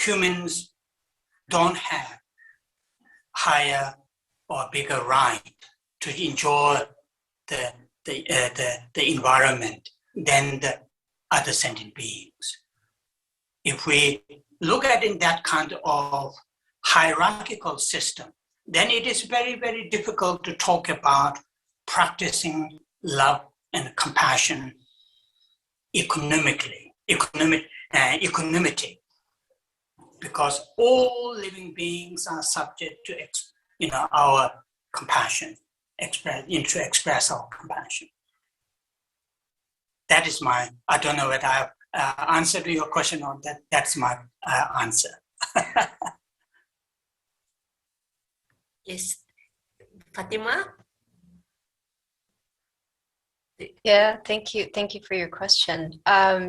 humans don't have higher or bigger right to enjoy the environment than the other sentient beings. If we look at it in that kind of hierarchical system, then it is very, very difficult to talk about practicing love and compassion economically, equanimity, because all living beings are subject to our compassion, express our compassion. That is I don't know whether I have answered your question or that's my answer. Yes. Fatima? Yeah, thank you. Thank you for your question.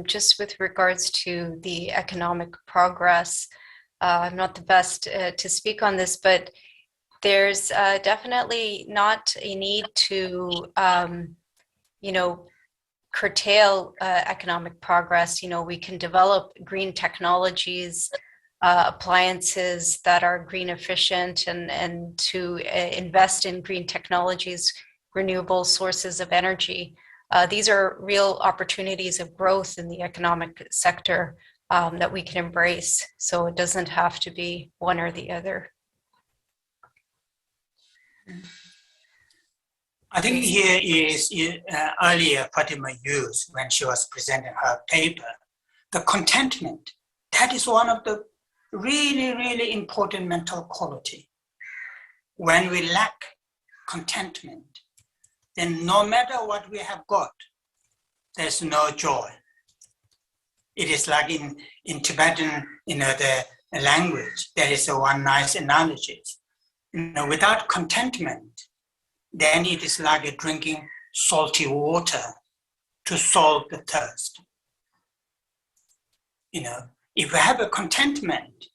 Just with regards to the economic progress, I'm not the best to speak on this, but there's definitely not a need to, curtail economic progress. We can develop green technologies, appliances that are green efficient, and to invest in green technologies, renewable sources of energy. These are real opportunities of growth in the economic sector that we can embrace. So it doesn't have to be one or the other. I think here is earlier Fatima used when she was presenting her paper, the contentment. That is one of the really, really important mental quality. When we lack contentment, then no matter what we have got, there's no joy. It is like in Tibetan, the language, there is one nice analogy. Without contentment, then it is like drinking salty water to solve the thirst. If you have a contentment,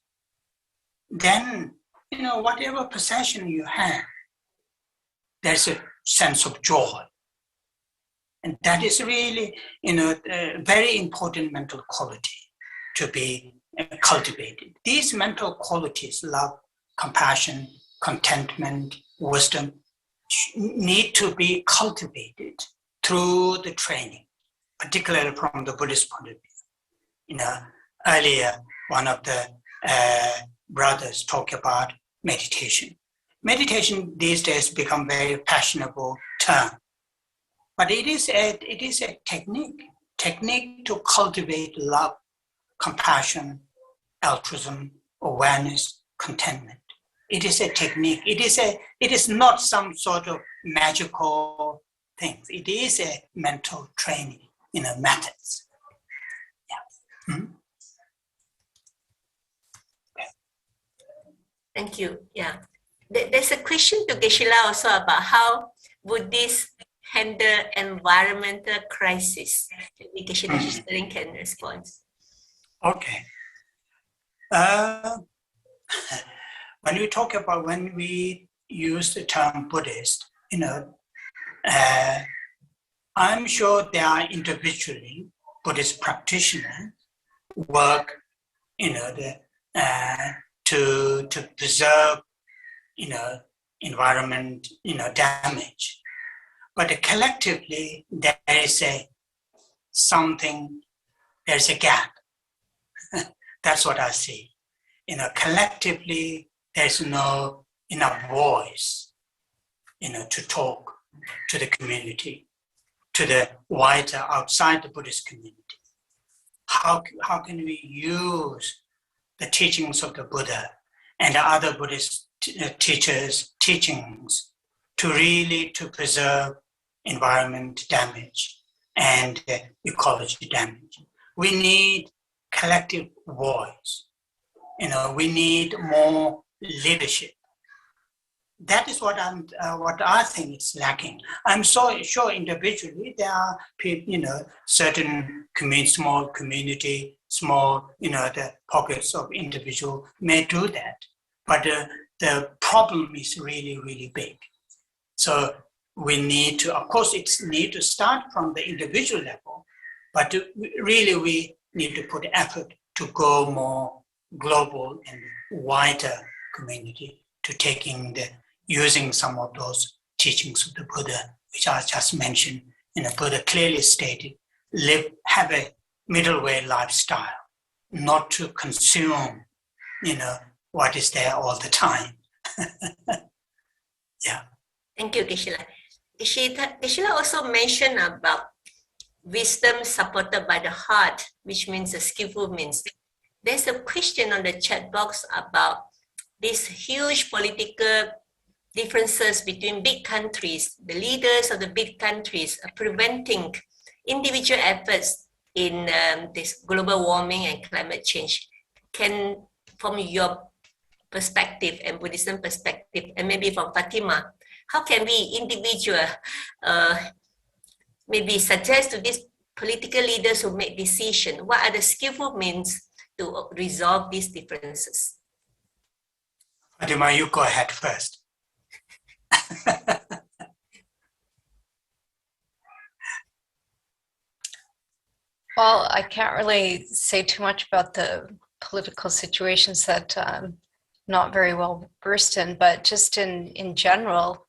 then, whatever possession you have, there's a sense of joy. And that is really, a very important mental quality to be cultivated. These mental qualities, love, compassion, contentment, wisdom, need to be cultivated through the training, particularly from the Buddhist point of view. Earlier, one of the brothers talked about meditation. Meditation these days become very fashionable term, but it is a technique to cultivate love, compassion, altruism, awareness, contentment. It is a technique. It is not some sort of magical thing. It is a mental training, methods. Yeah. Mm-hmm. Thank you. Yeah. There's a question to Geshe also about how Buddhists handle environmental crisis. Maybe Geshe Tashi can respond. Okay. When we use the term Buddhist, I'm sure there are individually Buddhist practitioners work, to preserve, environment, damage. But collectively, there's a gap. That's what I see. Collectively, there's no enough voice, to talk to the community, to the wider outside the Buddhist community. How can we use the teachings of the Buddha and the other Buddhist teachers' teachings to preserve environment damage and ecology damage? We need collective voice. We need more leadership. That is what I think is lacking. I'm so sure individually there are certain small community, small the pockets of individual may do that, but the problem is really, really big. So we need to, of course, need to start from the individual level, but really we need to put effort to go more global and wider community to using some of those teachings of the Buddha, which I just mentioned. Buddha clearly stated, have a middleware lifestyle, not to consume, what is there all the time. Yeah. Thank you, Geshe. Geshe also mentioned about wisdom supported by the heart, which means a skillful means. There's a question on the chat box about these huge political differences between big countries. The leaders of the big countries are preventing individual efforts in this global warming and climate change. From your perspective and Buddhism perspective, and maybe from Fatima, how can we individual maybe suggest to these political leaders who make decisions, what are the skillful means to resolve these differences? Fatima, you go ahead first. Well, I can't really say too much about the political situations that I'm not very well versed in, but just in general,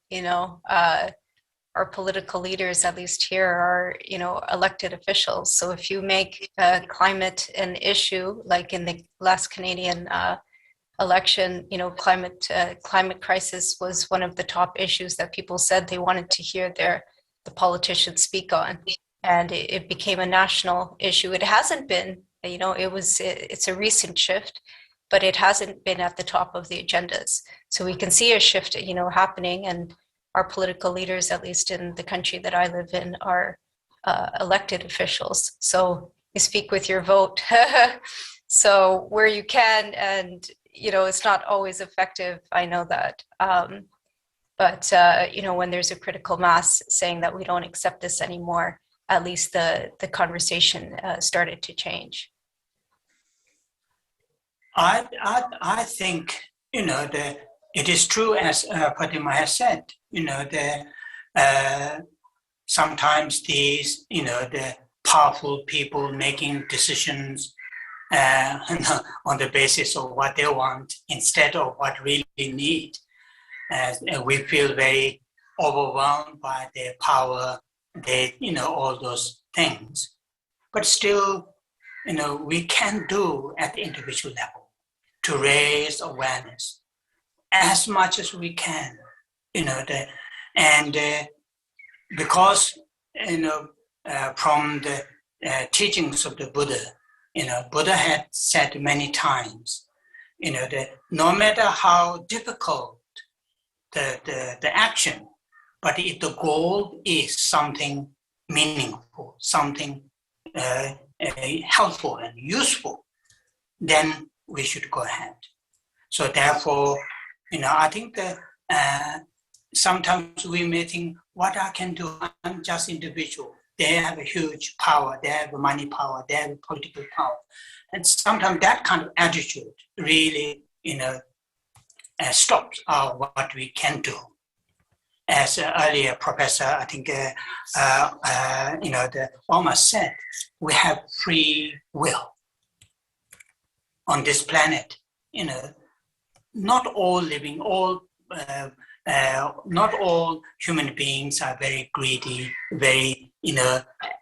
our political leaders, at least here, are, elected officials. So if you make climate an issue, like in the last Canadian election, climate crisis was one of the top issues that people said they wanted to hear the politicians speak on. And it became a national issue. It hasn't been, it's a recent shift, but it hasn't been at the top of the agendas. So we can see a shift, happening, and our political leaders, at least in the country that I live in, are elected officials. So you speak with your vote. So where you can, and it's not always effective, I know that. But when there's a critical mass saying that we don't accept this anymore, at least the conversation started to change. I think, it is true, as Fatima has said, sometimes these, the powerful people making decisions on the basis of what they want instead of what really need. We feel very overwhelmed by their power, all those things. But still, we can do at the individual level to raise awareness as much as we can, because, from the teachings of the Buddha, Buddha had said many times, that no matter how difficult the action, but if the goal is something meaningful, something helpful and useful, then we should go ahead. So therefore, I think that sometimes we may think, what I can do, I'm just individual. They have a huge power, they have money power, they have political power. And sometimes that kind of attitude really, stops what we can do. As earlier professor, I think, the almost said, we have free will on this planet. Not all not all human beings are very greedy, very,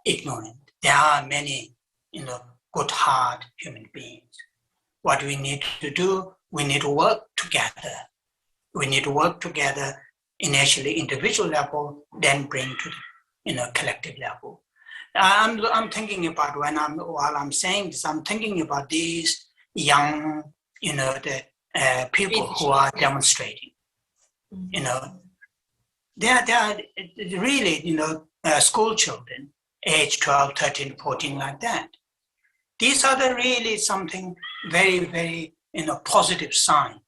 ignorant. There are many, good-hearted human beings. What we need to do, we need to work together. We need to work together, initially individual level, then bring to the, collective level. I'm thinking about while I'm saying this, I'm thinking about these young, the people who are demonstrating. They are really, school children, age 12, 13, 14, like that. These are the really something very, very, positive sign.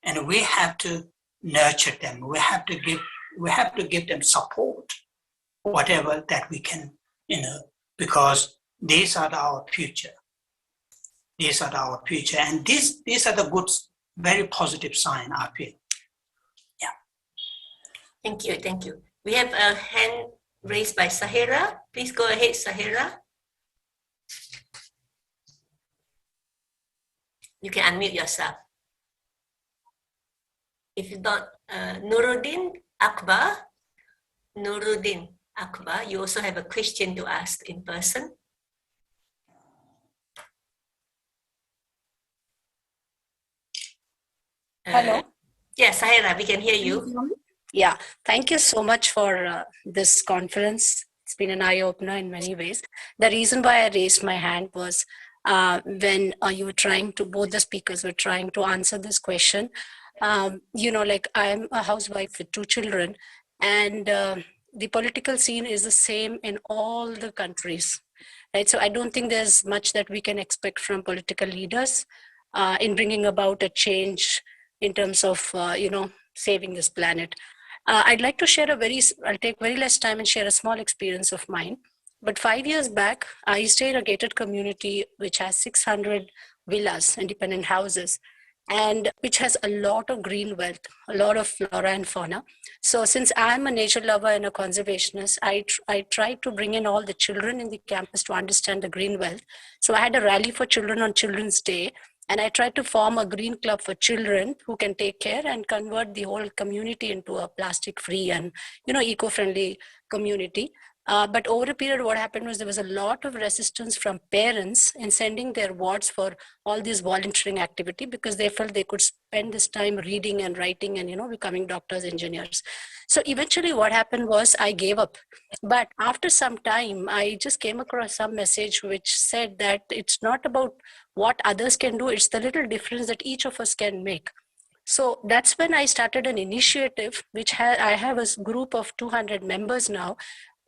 And we have to nurture them. We have to give them support, whatever that we can, because these are our future. These are our future. And these are the good, very positive sign, I feel. Yeah. Thank you. Thank you. We have a hand raised by Sahira. Please go ahead, Sahira. You can unmute yourself. If you don't, Nuruddin Akbar, you also have a question to ask in person. Hello. Yes, Sahira, we can hear you. Yeah, thank you so much for this conference. It's been an eye-opener in many ways. The reason why I raised my hand was when you were both the speakers were trying to answer this question. Like I'm a housewife with 2 children, and the political scene is the same in all the countries, right? So I don't think there's much that we can expect from political leaders in bringing about a change in terms of, saving this planet. I'd like to share I'll take very less time and share a small experience of mine. But 5 years back, I stay in a gated community which has 600 villas, independent houses, and which has a lot of green wealth, a lot of flora and fauna. So since I'm a nature lover and a conservationist, I tried to bring in all the children in the campus to understand the green wealth. So I had a rally for children on Children's Day, and I tried to form a green club for children who can take care and convert the whole community into a plastic-free and, eco-friendly community. But over a period, what happened was there was a lot of resistance from parents in sending their wards for all this volunteering activity because they felt they could spend this time reading and writing and, becoming doctors, engineers. So eventually what happened was I gave up. But after some time, I just came across some message which said that it's not about what others can do, it's the little difference that each of us can make. So that's when I started an initiative, which I have a group of 200 members now,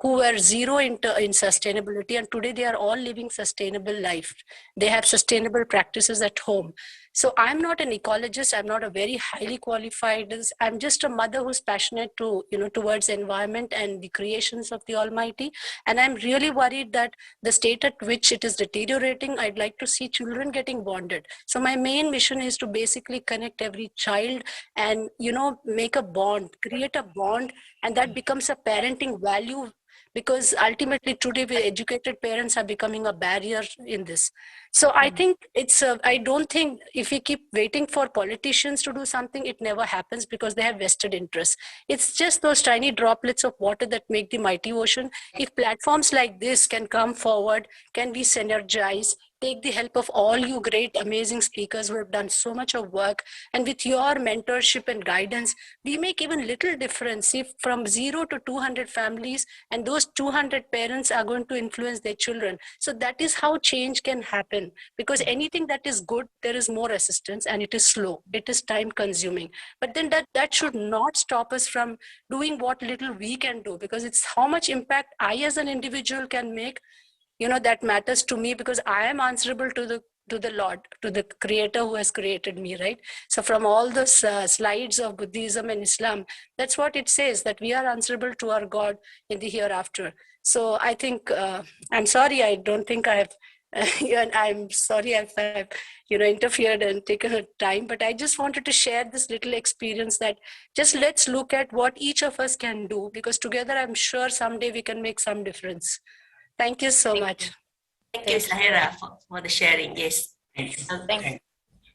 who were zero in sustainability, and today they are all living sustainable life. They have sustainable practices at home. So I'm not an ecologist. I'm not a very highly qualified. I'm just a mother who's passionate towards environment and the creations of the Almighty. And I'm really worried that the state at which it is deteriorating, I'd like to see children getting bonded. So my main mission is to basically connect every child and, make a bond, create a bond, and that becomes a parenting value. Because ultimately today educated parents are becoming a barrier in this. So I think I don't think if we keep waiting for politicians to do something, it never happens because they have vested interests. It's just those tiny droplets of water that make the mighty ocean. If platforms like this can come forward, can be synergized, take the help of all you great, amazing speakers who have done so much of work. And with your mentorship and guidance, we make even little difference. If from 0 to 200 families, and those 200 parents are going to influence their children. So that is how change can happen. Because anything that is good, there is more resistance and it is slow. It is time consuming. But then that should not stop us from doing what little we can do, because it's how much impact I as an individual can make, that matters to me, because I am answerable to the Lord, to the Creator who has created me, right? So from all those slides of Buddhism and Islam, that's what it says, that we are answerable to our God in the hereafter. So I think, I'm sorry, I don't think I have, I'm sorry if I've, interfered and taken a time, but I just wanted to share this little experience that just let's look at what each of us can do, because together I'm sure someday we can make some difference. Thank you so much. Thank you, Sahira, for the sharing. Yes.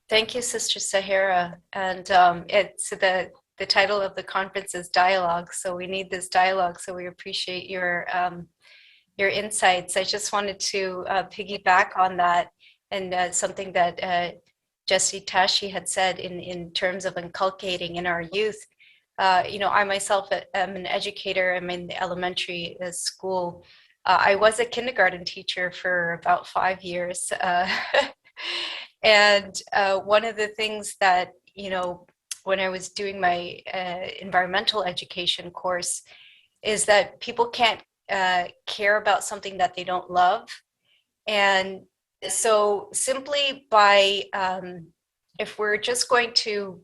Thank you, Sister Sahira. And it's the title of the conference is Dialogue. So we need this dialogue. So we appreciate your insights. I just wanted to piggyback on that, and something that Geshe Tashi had said in terms of inculcating in our youth. I myself am an educator. I'm in the elementary school. I was a kindergarten teacher for about 5 years. And one of the things that, when I was doing my environmental education course, is that people can't care about something that they don't love. And So simply by, if we're just going to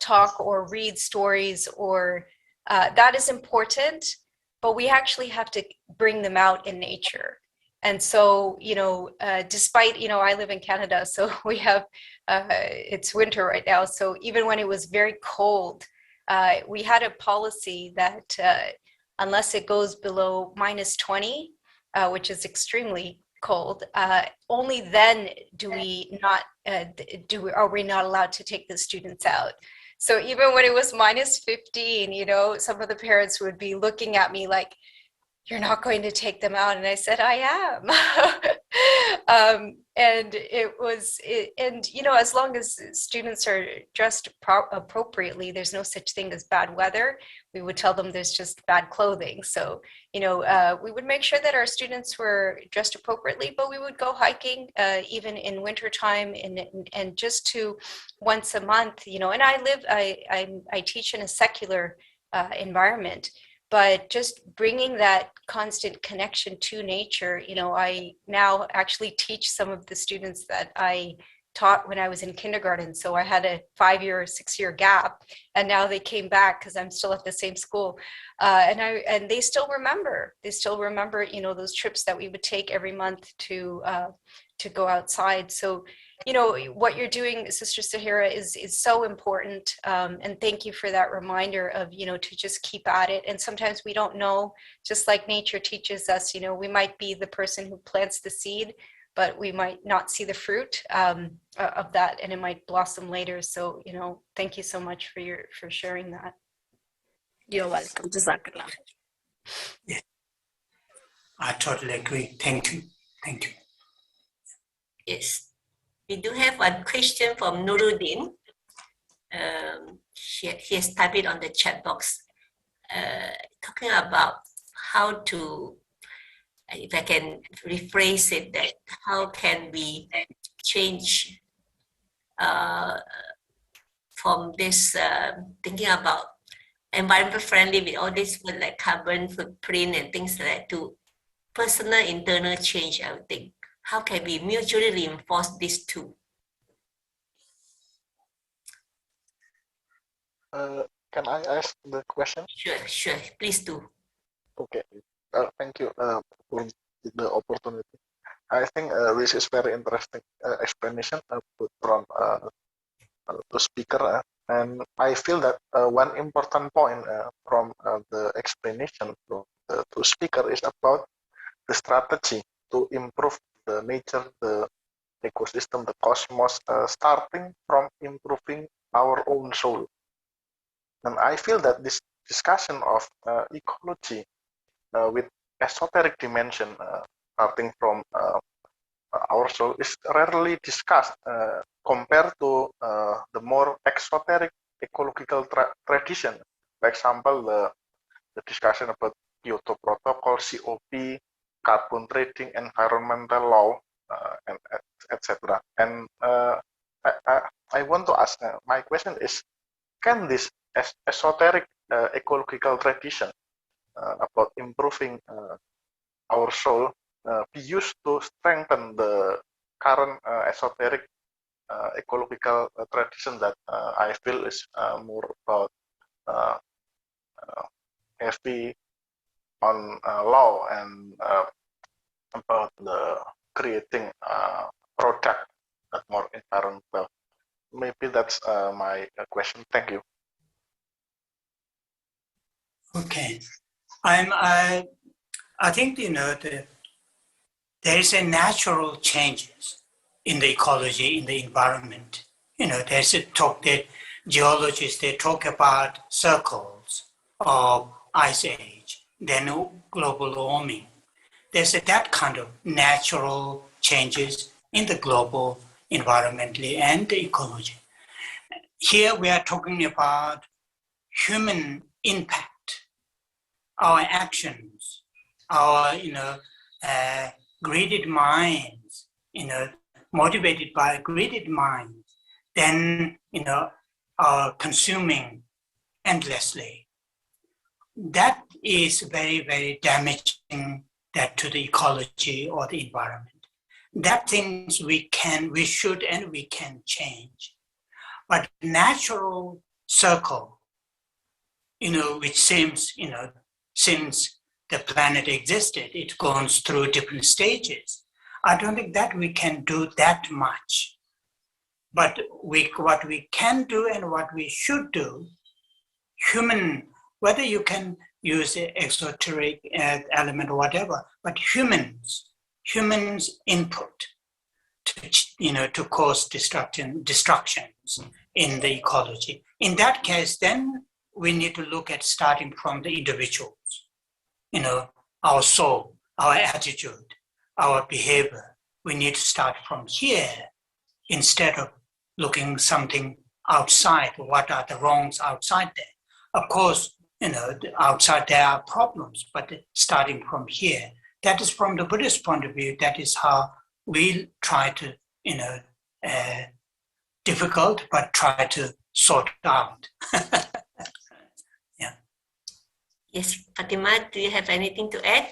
talk or read stories, or that is important, but we actually have to bring them out in nature. And so, despite, I live in Canada, so we have, it's winter right now. So even when it was very cold, we had a policy that unless it goes below -20, which is extremely cold, only then are we not allowed to take the students out. So even when it was -15, some of the parents would be looking at me like, "You're not going to take them out?" And I said, "I am." And as long as students are dressed appropriately, there's no such thing as bad weather. We would tell them there's just bad clothing. So, we would make sure that our students were dressed appropriately, but we would go hiking even in wintertime, and just to once a month, and I teach in a secular environment. But just bringing that constant connection to nature, I now actually teach some of the students that I taught when I was in kindergarten. So I had a 5-year or 6-year gap, and now they came back because I'm still at the same school, and they still remember. Those trips that we would take every month to go outside. So what you're doing, Sister Sahira, is so important, and thank you for that reminder of to just keep at it. And sometimes we don't know, just like nature teaches us, we might be the person who plants the seed, but we might not see the fruit of that, and it might blossom later. So thank you so much for sharing that. You're welcome. Jazakallah. Yeah, I totally agree. Thank you. Yes. We do have one question from Nuruddin. He has typed it on the chat box, talking about how to, if I can rephrase it, that how can we change from this thinking about environment friendly with all this like carbon footprint and things like that to personal internal change, I would think. How can we mutually reinforce these two? Can I ask the question? Sure, please do. Okay, thank you for the opportunity. I think this is very interesting explanation from the speaker, and I feel that one important point from the explanation from the two speaker is about the strategy to improve the nature, the ecosystem, the cosmos, starting from improving our own soul. And I feel that this discussion of ecology with esoteric dimension, starting from our soul, is rarely discussed compared to the more exoteric ecological tradition. For example, the discussion about Kyoto Protocol, COP, carbon trading, environmental law, and etc. And I want to ask, my question is, can this esoteric ecological tradition about improving our soul be used to strengthen the current esoteric ecological tradition that I feel is more about heavy on law and about the creating product that more environmental. Maybe that's my question. Thank you. Okay, I think there is a natural changes in the ecology, in the environment. There's a talk that geologists, they talk about circles of ice age, then global warming. There's that kind of natural changes in the global environmentally and the ecology. Here we are talking about human impact, our actions, our greeted minds, motivated by greeted minds, then are consuming endlessly. That is very, very damaging that to the ecology or the environment. that things we should and we can change. But natural circle, which seems, since the planet existed, it goes through different stages. I don't think that we can do that much. But what we can do and what we should do, whether you can use an exoteric element or whatever, but humans input to cause destructions in the ecology. In that case, then we need to look at starting from the individuals, our soul, our attitude, our behavior. We need to start from here instead of looking something outside. What are the wrongs outside there? Of course, outside there are problems, but starting from here, that is from the Buddhist point of view, that is how we try to, difficult, but try to sort out. Yeah. Yes, Fatima, do you have anything to add?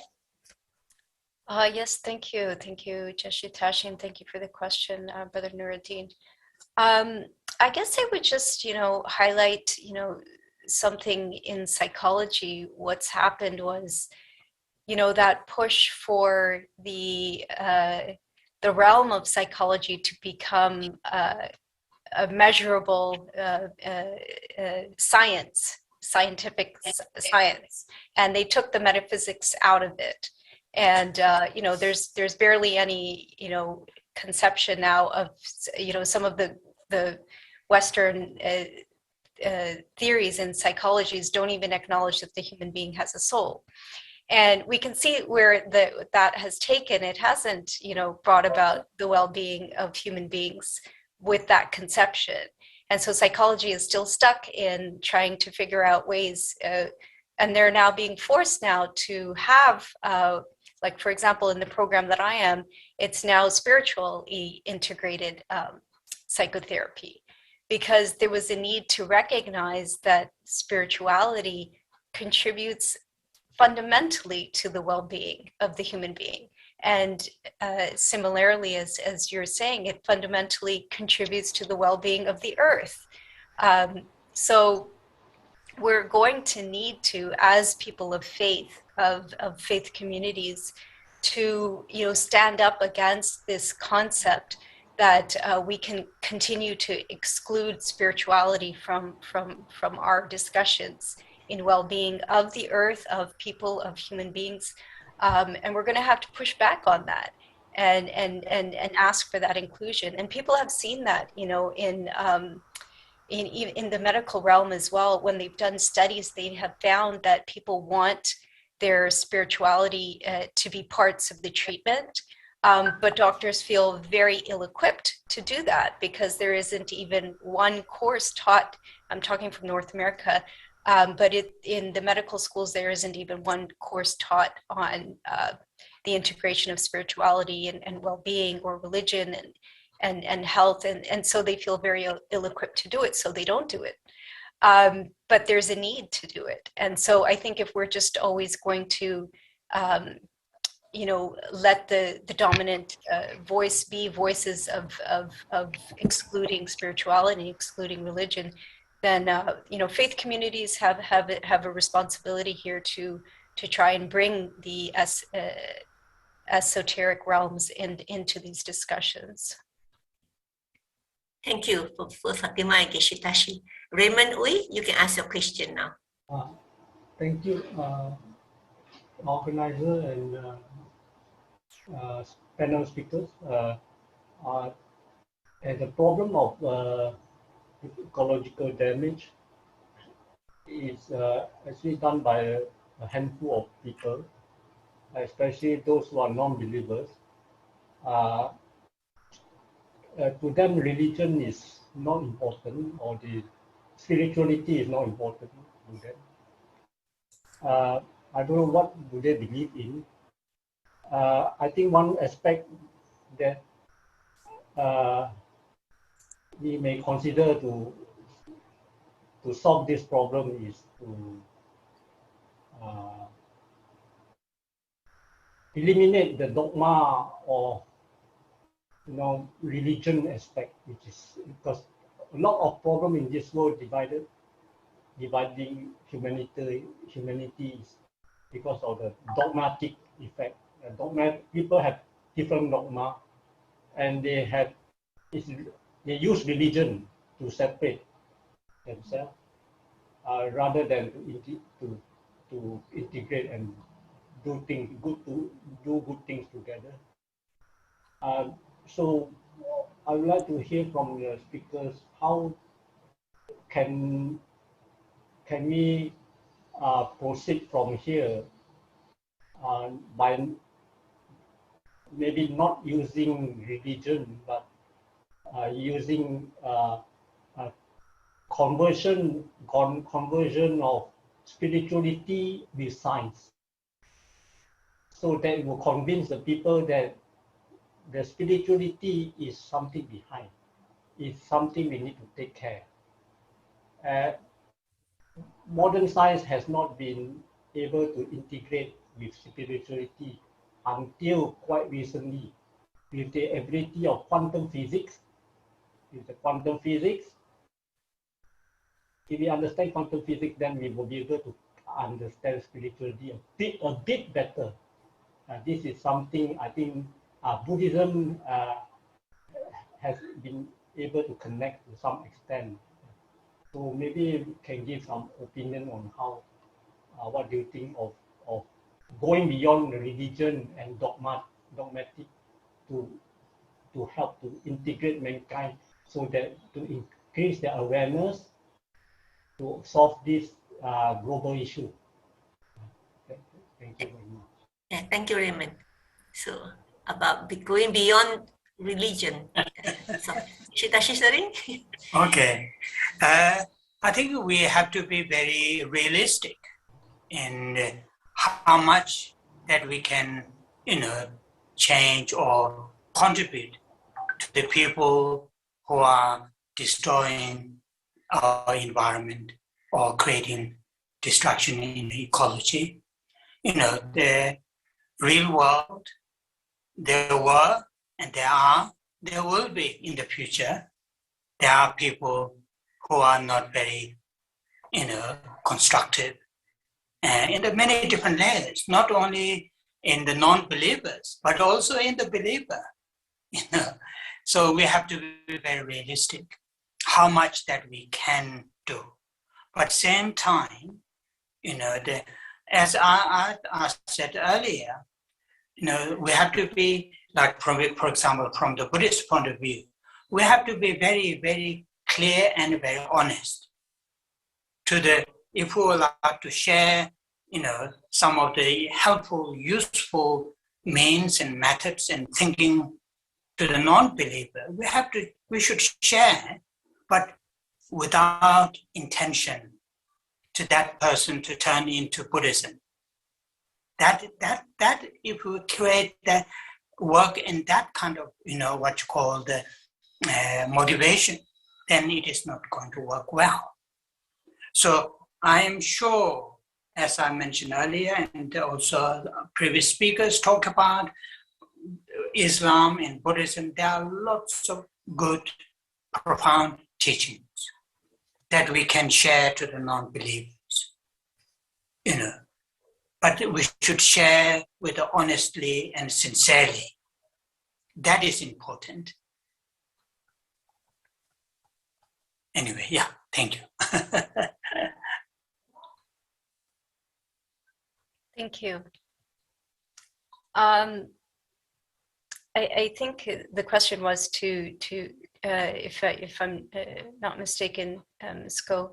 Yes, thank you. Thank you, Geshe, Tashi, and thank you for the question, Brother Nuruddin. I guess I would just, highlight, something in psychology. What's happened was, that push for the realm of psychology to become a measurable scientific science, and they took the metaphysics out of it. And there's barely any conception now of some of the Western theories and psychologies don't even acknowledge that the human being has a soul. And we can see where that has taken. It hasn't, brought about the well-being of human beings with that conception. And so psychology is still stuck in trying to figure out ways, and they're now being forced now to have, like, for example, in the program that I am, it's now spiritually integrated psychotherapy, because there was a need to recognize that spirituality contributes fundamentally to the well-being of the human being. And similarly, as you're saying, it fundamentally contributes to the well-being of the earth. So we're going to need to, as people of faith, of faith communities, to stand up against this concept that we can continue to exclude spirituality from our discussions in well-being of the earth, of people, of human beings. And we're going to have to push back on that and ask for that inclusion. And people have seen that, in the medical realm as well. When they've done studies, they have found that people want their spirituality to be parts of the treatment. But doctors feel very ill-equipped to do that, because there isn't even one course taught. I'm talking from North America. But in the medical schools, there isn't even one course taught on the integration of spirituality and well-being, or religion and health. And so they feel very ill-equipped to do it, so they don't do it. But there's a need to do it. And so I think if we're just always going to, let the dominant voice be voices of excluding spirituality, excluding religion, then faith communities have a responsibility here to try and bring the esoteric realms into these discussions. Thank you for Fatima and Geshe Tashi. Raymond Uy, you can ask your question now. Thank you, organizer and panel speakers. And the problem of ecological damage is actually done by a handful of people, especially those who are non-believers. To them, religion is not important, or the spirituality is not important to them. I don't know what do they believe in. I think one aspect that we may consider to solve this problem is to eliminate the dogma or religion aspect, which is because a lot of problem in this world dividing humanity is because of the dogmatic effect. People have different dogma, and they use religion to separate themselves rather than to integrate and do good things together. So I would like to hear from the speakers, how can we proceed from here by maybe not using religion, but using conversion of spirituality with science, so that it will convince the people that the spirituality is something behind, is something we need to take care. Modern science has not been able to integrate with spirituality until quite recently, with the ability of quantum physics. With the quantum physics, if we understand quantum physics, then we will be able to understand spirituality a bit better. This is something I think Buddhism has been able to connect to some extent. So maybe you can give some opinion on how, what do you think of going beyond the religion and dogmatic to help to integrate mankind, so that to increase their awareness to solve this global issue. Thank you very much. Yeah, thank you, Raymond. So about going beyond religion. So, Tashi Tsering? Okay. I think we have to be very realistic in how much that we can, change or contribute to the people who are destroying our environment or creating destruction in the ecology. The real world, there were and there will be in the future. There are people who are not very, constructive, in the many different layers, not only in the non-believers, but also in the believer. So we have to be very realistic, how much that we can do. But same time, as I said earlier, we have to be, like, for example, from the Buddhist point of view, we have to be very, very clear and very honest if we would like to share, some of the helpful, useful means and methods and thinking to the non-believer, we should share, but without intention to that person to turn into Buddhism. That if we create that work in that kind of, what you call the motivation, then it is not going to work well. So I am sure, as I mentioned earlier, and also previous speakers talk about Islam and Buddhism, there are lots of good, profound teachings that we can share to the non-believers. But we should share with honestly and sincerely. That is important. Anyway, yeah, thank you. Thank you. I think the question was if I'm not mistaken, Ms. Goh,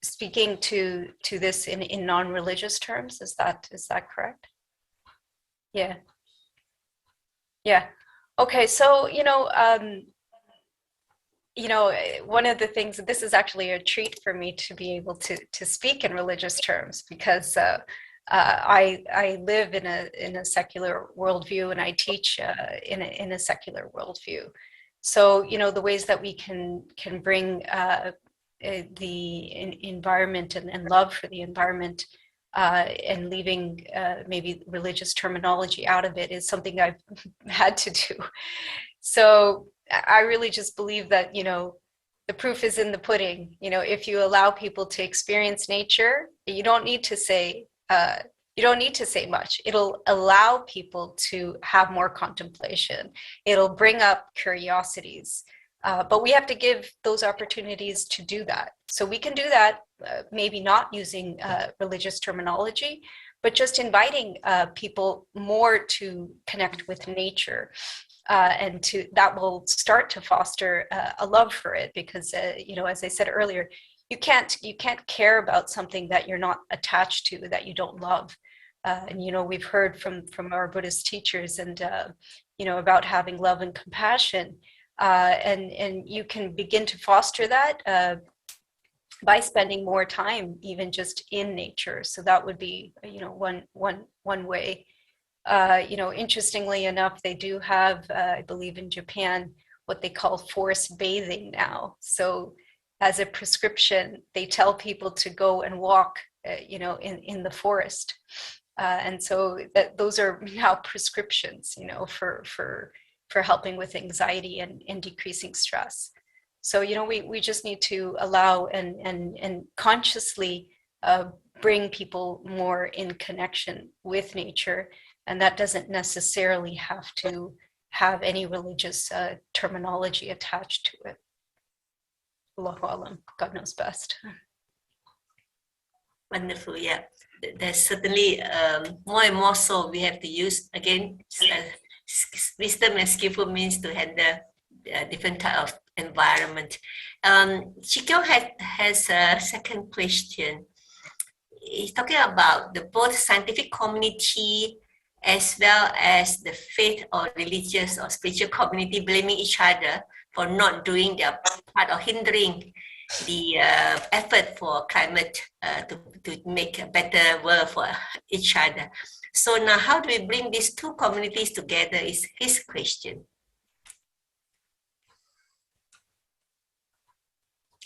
speaking to this in non-religious terms. Is that correct? Yeah. Okay. So one of the things, this is actually a treat for me to be able to speak in religious terms, because I live in a secular worldview, and I teach in a secular worldview. So the ways that we can bring the environment and love for the environment and leaving maybe religious terminology out of it is something I've had to do. So I really just believe that, the proof is in the pudding. If you allow people to experience nature, you don't need to say much. It'll allow people to have more contemplation. It'll bring up curiosities. But we have to give those opportunities to do that. So we can do that, maybe not using religious terminology, but just inviting people more to connect with nature. And that will start to foster a love for it, because as I said earlier, you can't care about something that you're not attached to, that you don't love. And we've heard from our Buddhist teachers and about having love and compassion, and you can begin to foster that by spending more time even just in nature. So that would be one way. Interestingly enough, they do have, I believe in Japan, what they call forest bathing now. So as a prescription, they tell people to go and walk, in the forest. And so those are now prescriptions, for helping with anxiety and decreasing stress. So, we just need to allow and consciously bring people more in connection with nature. And that doesn't necessarily have to have any religious terminology attached to it. Allahu Alam, God knows best. Wonderful, yeah. There's certainly more and more so we have to use, again, wisdom and skillful means to handle different type of environment. Chikyo has a second question. He's talking about the both scientific community as well as the faith or religious or spiritual community blaming each other for not doing their part or hindering the effort for climate to make a better world for each other. So now how do we bring these two communities together is his question.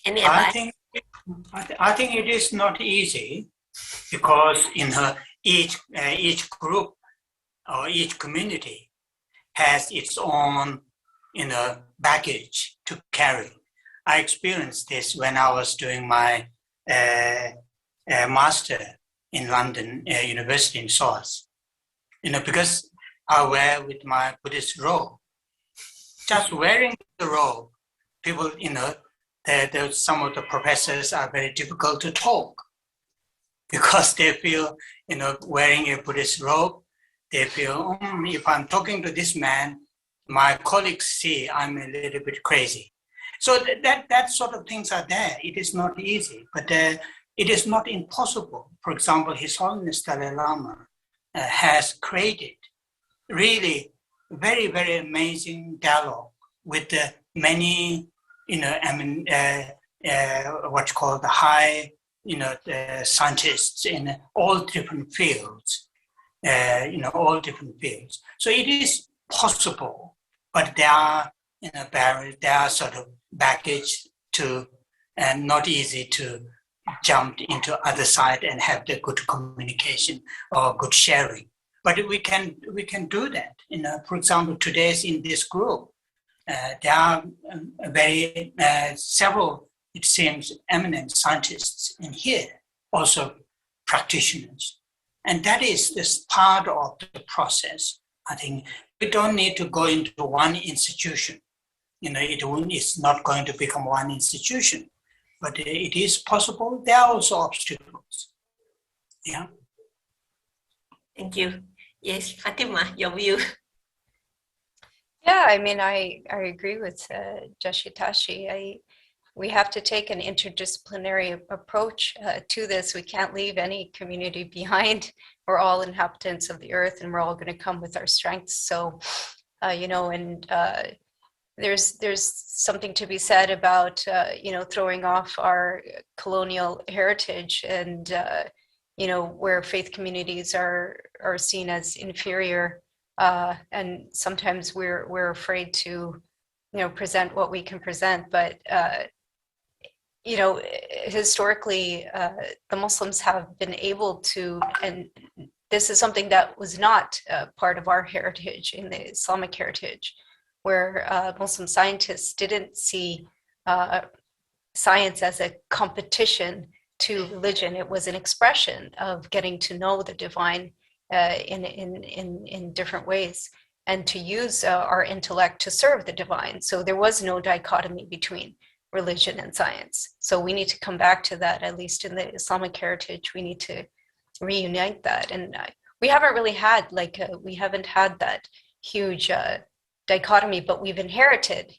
Any advice? I think it is not easy, because each group or each community has its own baggage to carry. I experienced this when I was doing my master in London University in SOAS. Because I wear with my Buddhist robe. Just wearing the robe, people, some of the professors are very difficult to talk, because they feel, wearing a Buddhist robe, they feel, if I'm talking to this man, my colleagues see I'm a little bit crazy. So that sort of things are there. It is not easy, but it is not impossible. For example, His Holiness Dalai Lama has created really very, very amazing dialogue with the many, what's called the high, scientists in all different fields, all different fields. So it is possible, but there are, barriers, there are sort of baggage to, and not easy to jump into other side and have the good communication or good sharing. But we can do that. For example, today's in this group, there are several, it seems, eminent scientists in here, also practitioners. And that is this part of the process. I think we don't need to go into one institution. It's not going to become one institution, but it is possible. There are also obstacles. Yeah. Thank you. Yes, Fatima, your view. Yeah, I agree with Tashi. We have to take an interdisciplinary approach to this. We can't leave any community behind. We're all inhabitants of the earth, and we're all going to come with our strengths. So, there's something to be said about throwing off our colonial heritage, and where faith communities are seen as inferior, and sometimes we're afraid to present what we can present. But historically, the Muslims have been able to, and this is something that was not part of our heritage in the Islamic heritage, where Muslim scientists didn't see science as a competition to religion. It was an expression of getting to know the divine in different ways, and to use our intellect to serve the divine. So there was no dichotomy between religion and science. So we need to come back to that, at least in the Islamic heritage. We need to reunite that. And we haven't really had we haven't had that huge dichotomy, but we've inherited,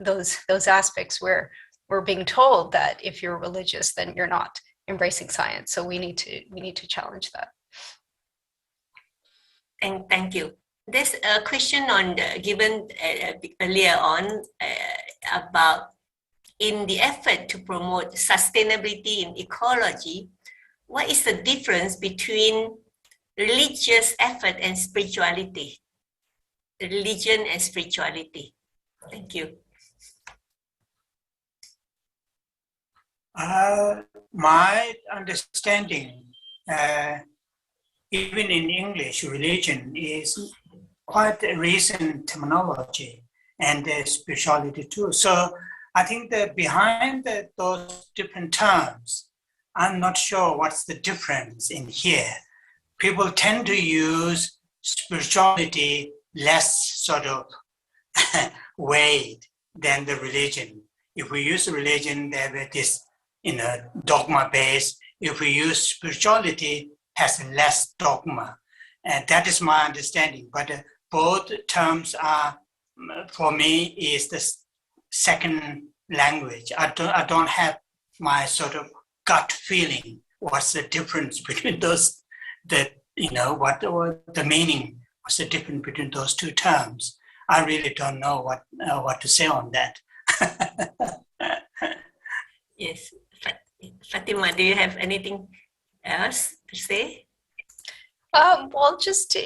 those aspects where we're being told that if you're religious, then you're not embracing science. So we need to challenge that. And thank you. There's a question given earlier on about, in the effort to promote sustainability in ecology, what is the difference between religious effort and spirituality? Religion and spirituality. Thank you. My understanding, even in English, religion is quite a recent terminology, and spirituality too. So I think that behind those different terms, I'm not sure what's the difference in here. People tend to use spirituality less sort of weight than the religion. If we use religion, there is this, dogma based. If we use spirituality, has less dogma, and that is my understanding. But both terms are, for me, is the second language. I don't have my sort of gut feeling. What's the difference between those? What the meaning? What's the difference between those two terms? I really don't know what to say on that. Yes, Fatima, do you have anything else to say? Well, just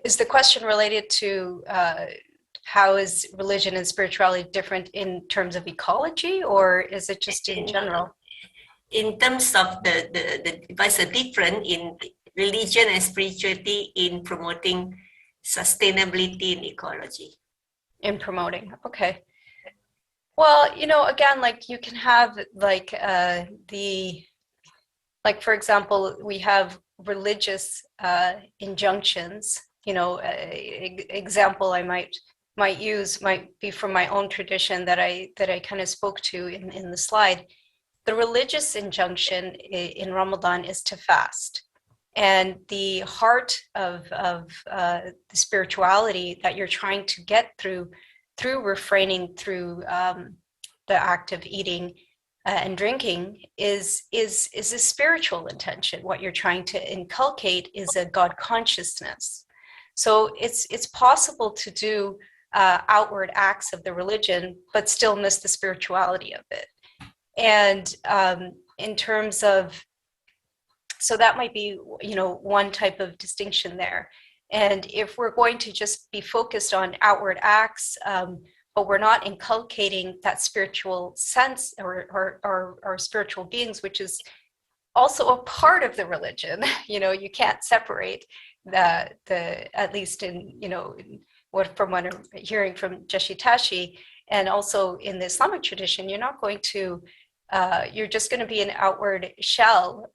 is the question related to how is religion and spirituality different in terms of ecology, or is it just in general? In terms of what's the difference in religion and spirituality in promoting sustainability in ecology? In promoting, okay. Well, again, you can have for example, we have religious injunctions. Example I might use might be from my own tradition that I kind of spoke to in the slide. The religious injunction in Ramadan is to fast, and the heart of the spirituality that you're trying to get through refraining, through the act of eating and drinking is a spiritual intention. What you're trying to inculcate is a God consciousness. So it's possible to do outward acts of the religion, but still miss the spirituality of it. And in terms of, so that might be, one type of distinction there. And if we're going to just be focused on outward acts, but we're not inculcating that spiritual sense or spiritual beings, which is also a part of the religion, you can't separate the at least in, from what I'm hearing from Geshe Tashi, and also in the Islamic tradition, you're not going to, you're just going to be an outward shell,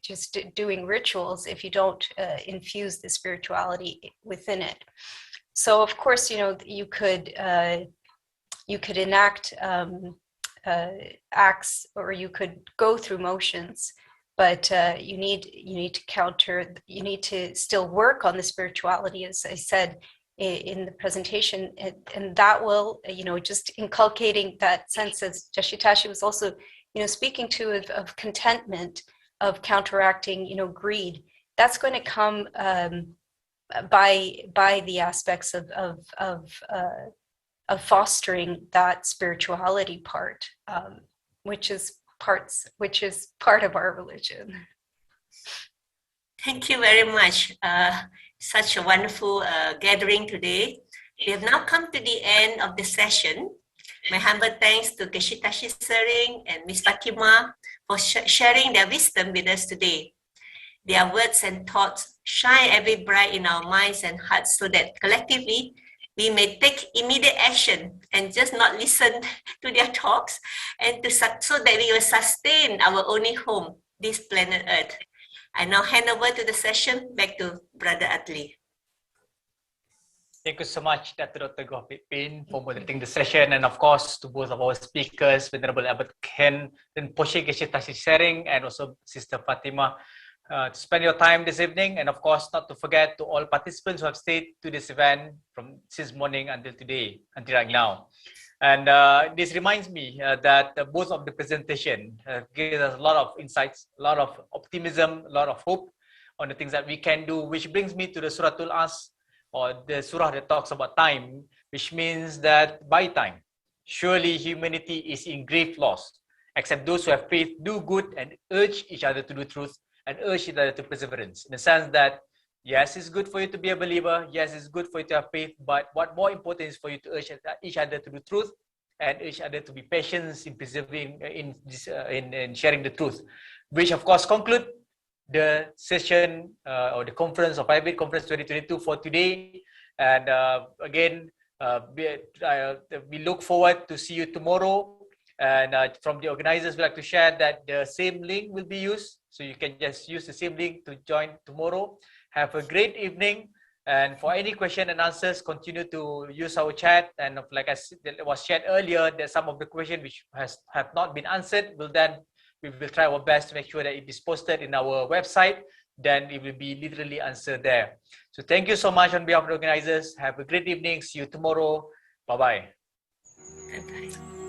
just doing rituals if you don't infuse the spirituality within it. So of course, you could enact acts, or you could go through motions, but you need to still work on the spirituality, as I said in the presentation, and that will, just inculcating that sense, as Geshe Tashi was also, speaking to, of contentment, of counteracting, greed. That's going to come by the aspects of fostering that spirituality part, which is part of our religion. Thank you very much. Such a wonderful gathering today. We have now come to the end of the session. My humble thanks to Geshe Tashi Tsering and Miss Fatimah for sharing their wisdom with us today. Their words and thoughts shine every bright in our minds and hearts so that collectively we may take immediate action and just not listen to their talks, and so that we will sustain our only home, this planet Earth. I now hand over to the session back to Brother Adli. Thank you so much, Dato Dr. Goh Pik Pin, for moderating the session, and of course to both of our speakers, Venerable Abbot Ken, Rinpoche Geshe Tashi Tsering, and also Sister Fatimah, to spend your time this evening, and of course not to forget to all participants who have stayed to this event from since morning until today, until right now. And this reminds me that both of the presentation gives us a lot of insights, a lot of optimism, a lot of hope on the things that we can do, which brings me to the Suratul As, or the surah that talks about time, which means that by time, surely humanity is in grave loss, except those who have faith do good and urge each other to do truth and urge each other to perseverance. In the sense that, yes, it's good for you to be a believer, yes, it's good for you to have faith, but what more important is for you to urge each other to do truth and urge each other to be patient in persevering, in sharing the truth, which of course conclude the session or the conference of IBED Conference 2022 for today. And again, we look forward to see you tomorrow. And from the organizers, we like to share that the same link will be used. So you can just use the same link to join tomorrow. Have a great evening. And for any question and answers, continue to use our chat. And like I said, it was shared earlier, that some of the questions which have not been answered we will try our best to make sure that it is posted in our website. Then it will be literally answered there. So thank you so much on behalf of the organizers. Have a great evening. See you tomorrow. Bye-bye. Bye-bye.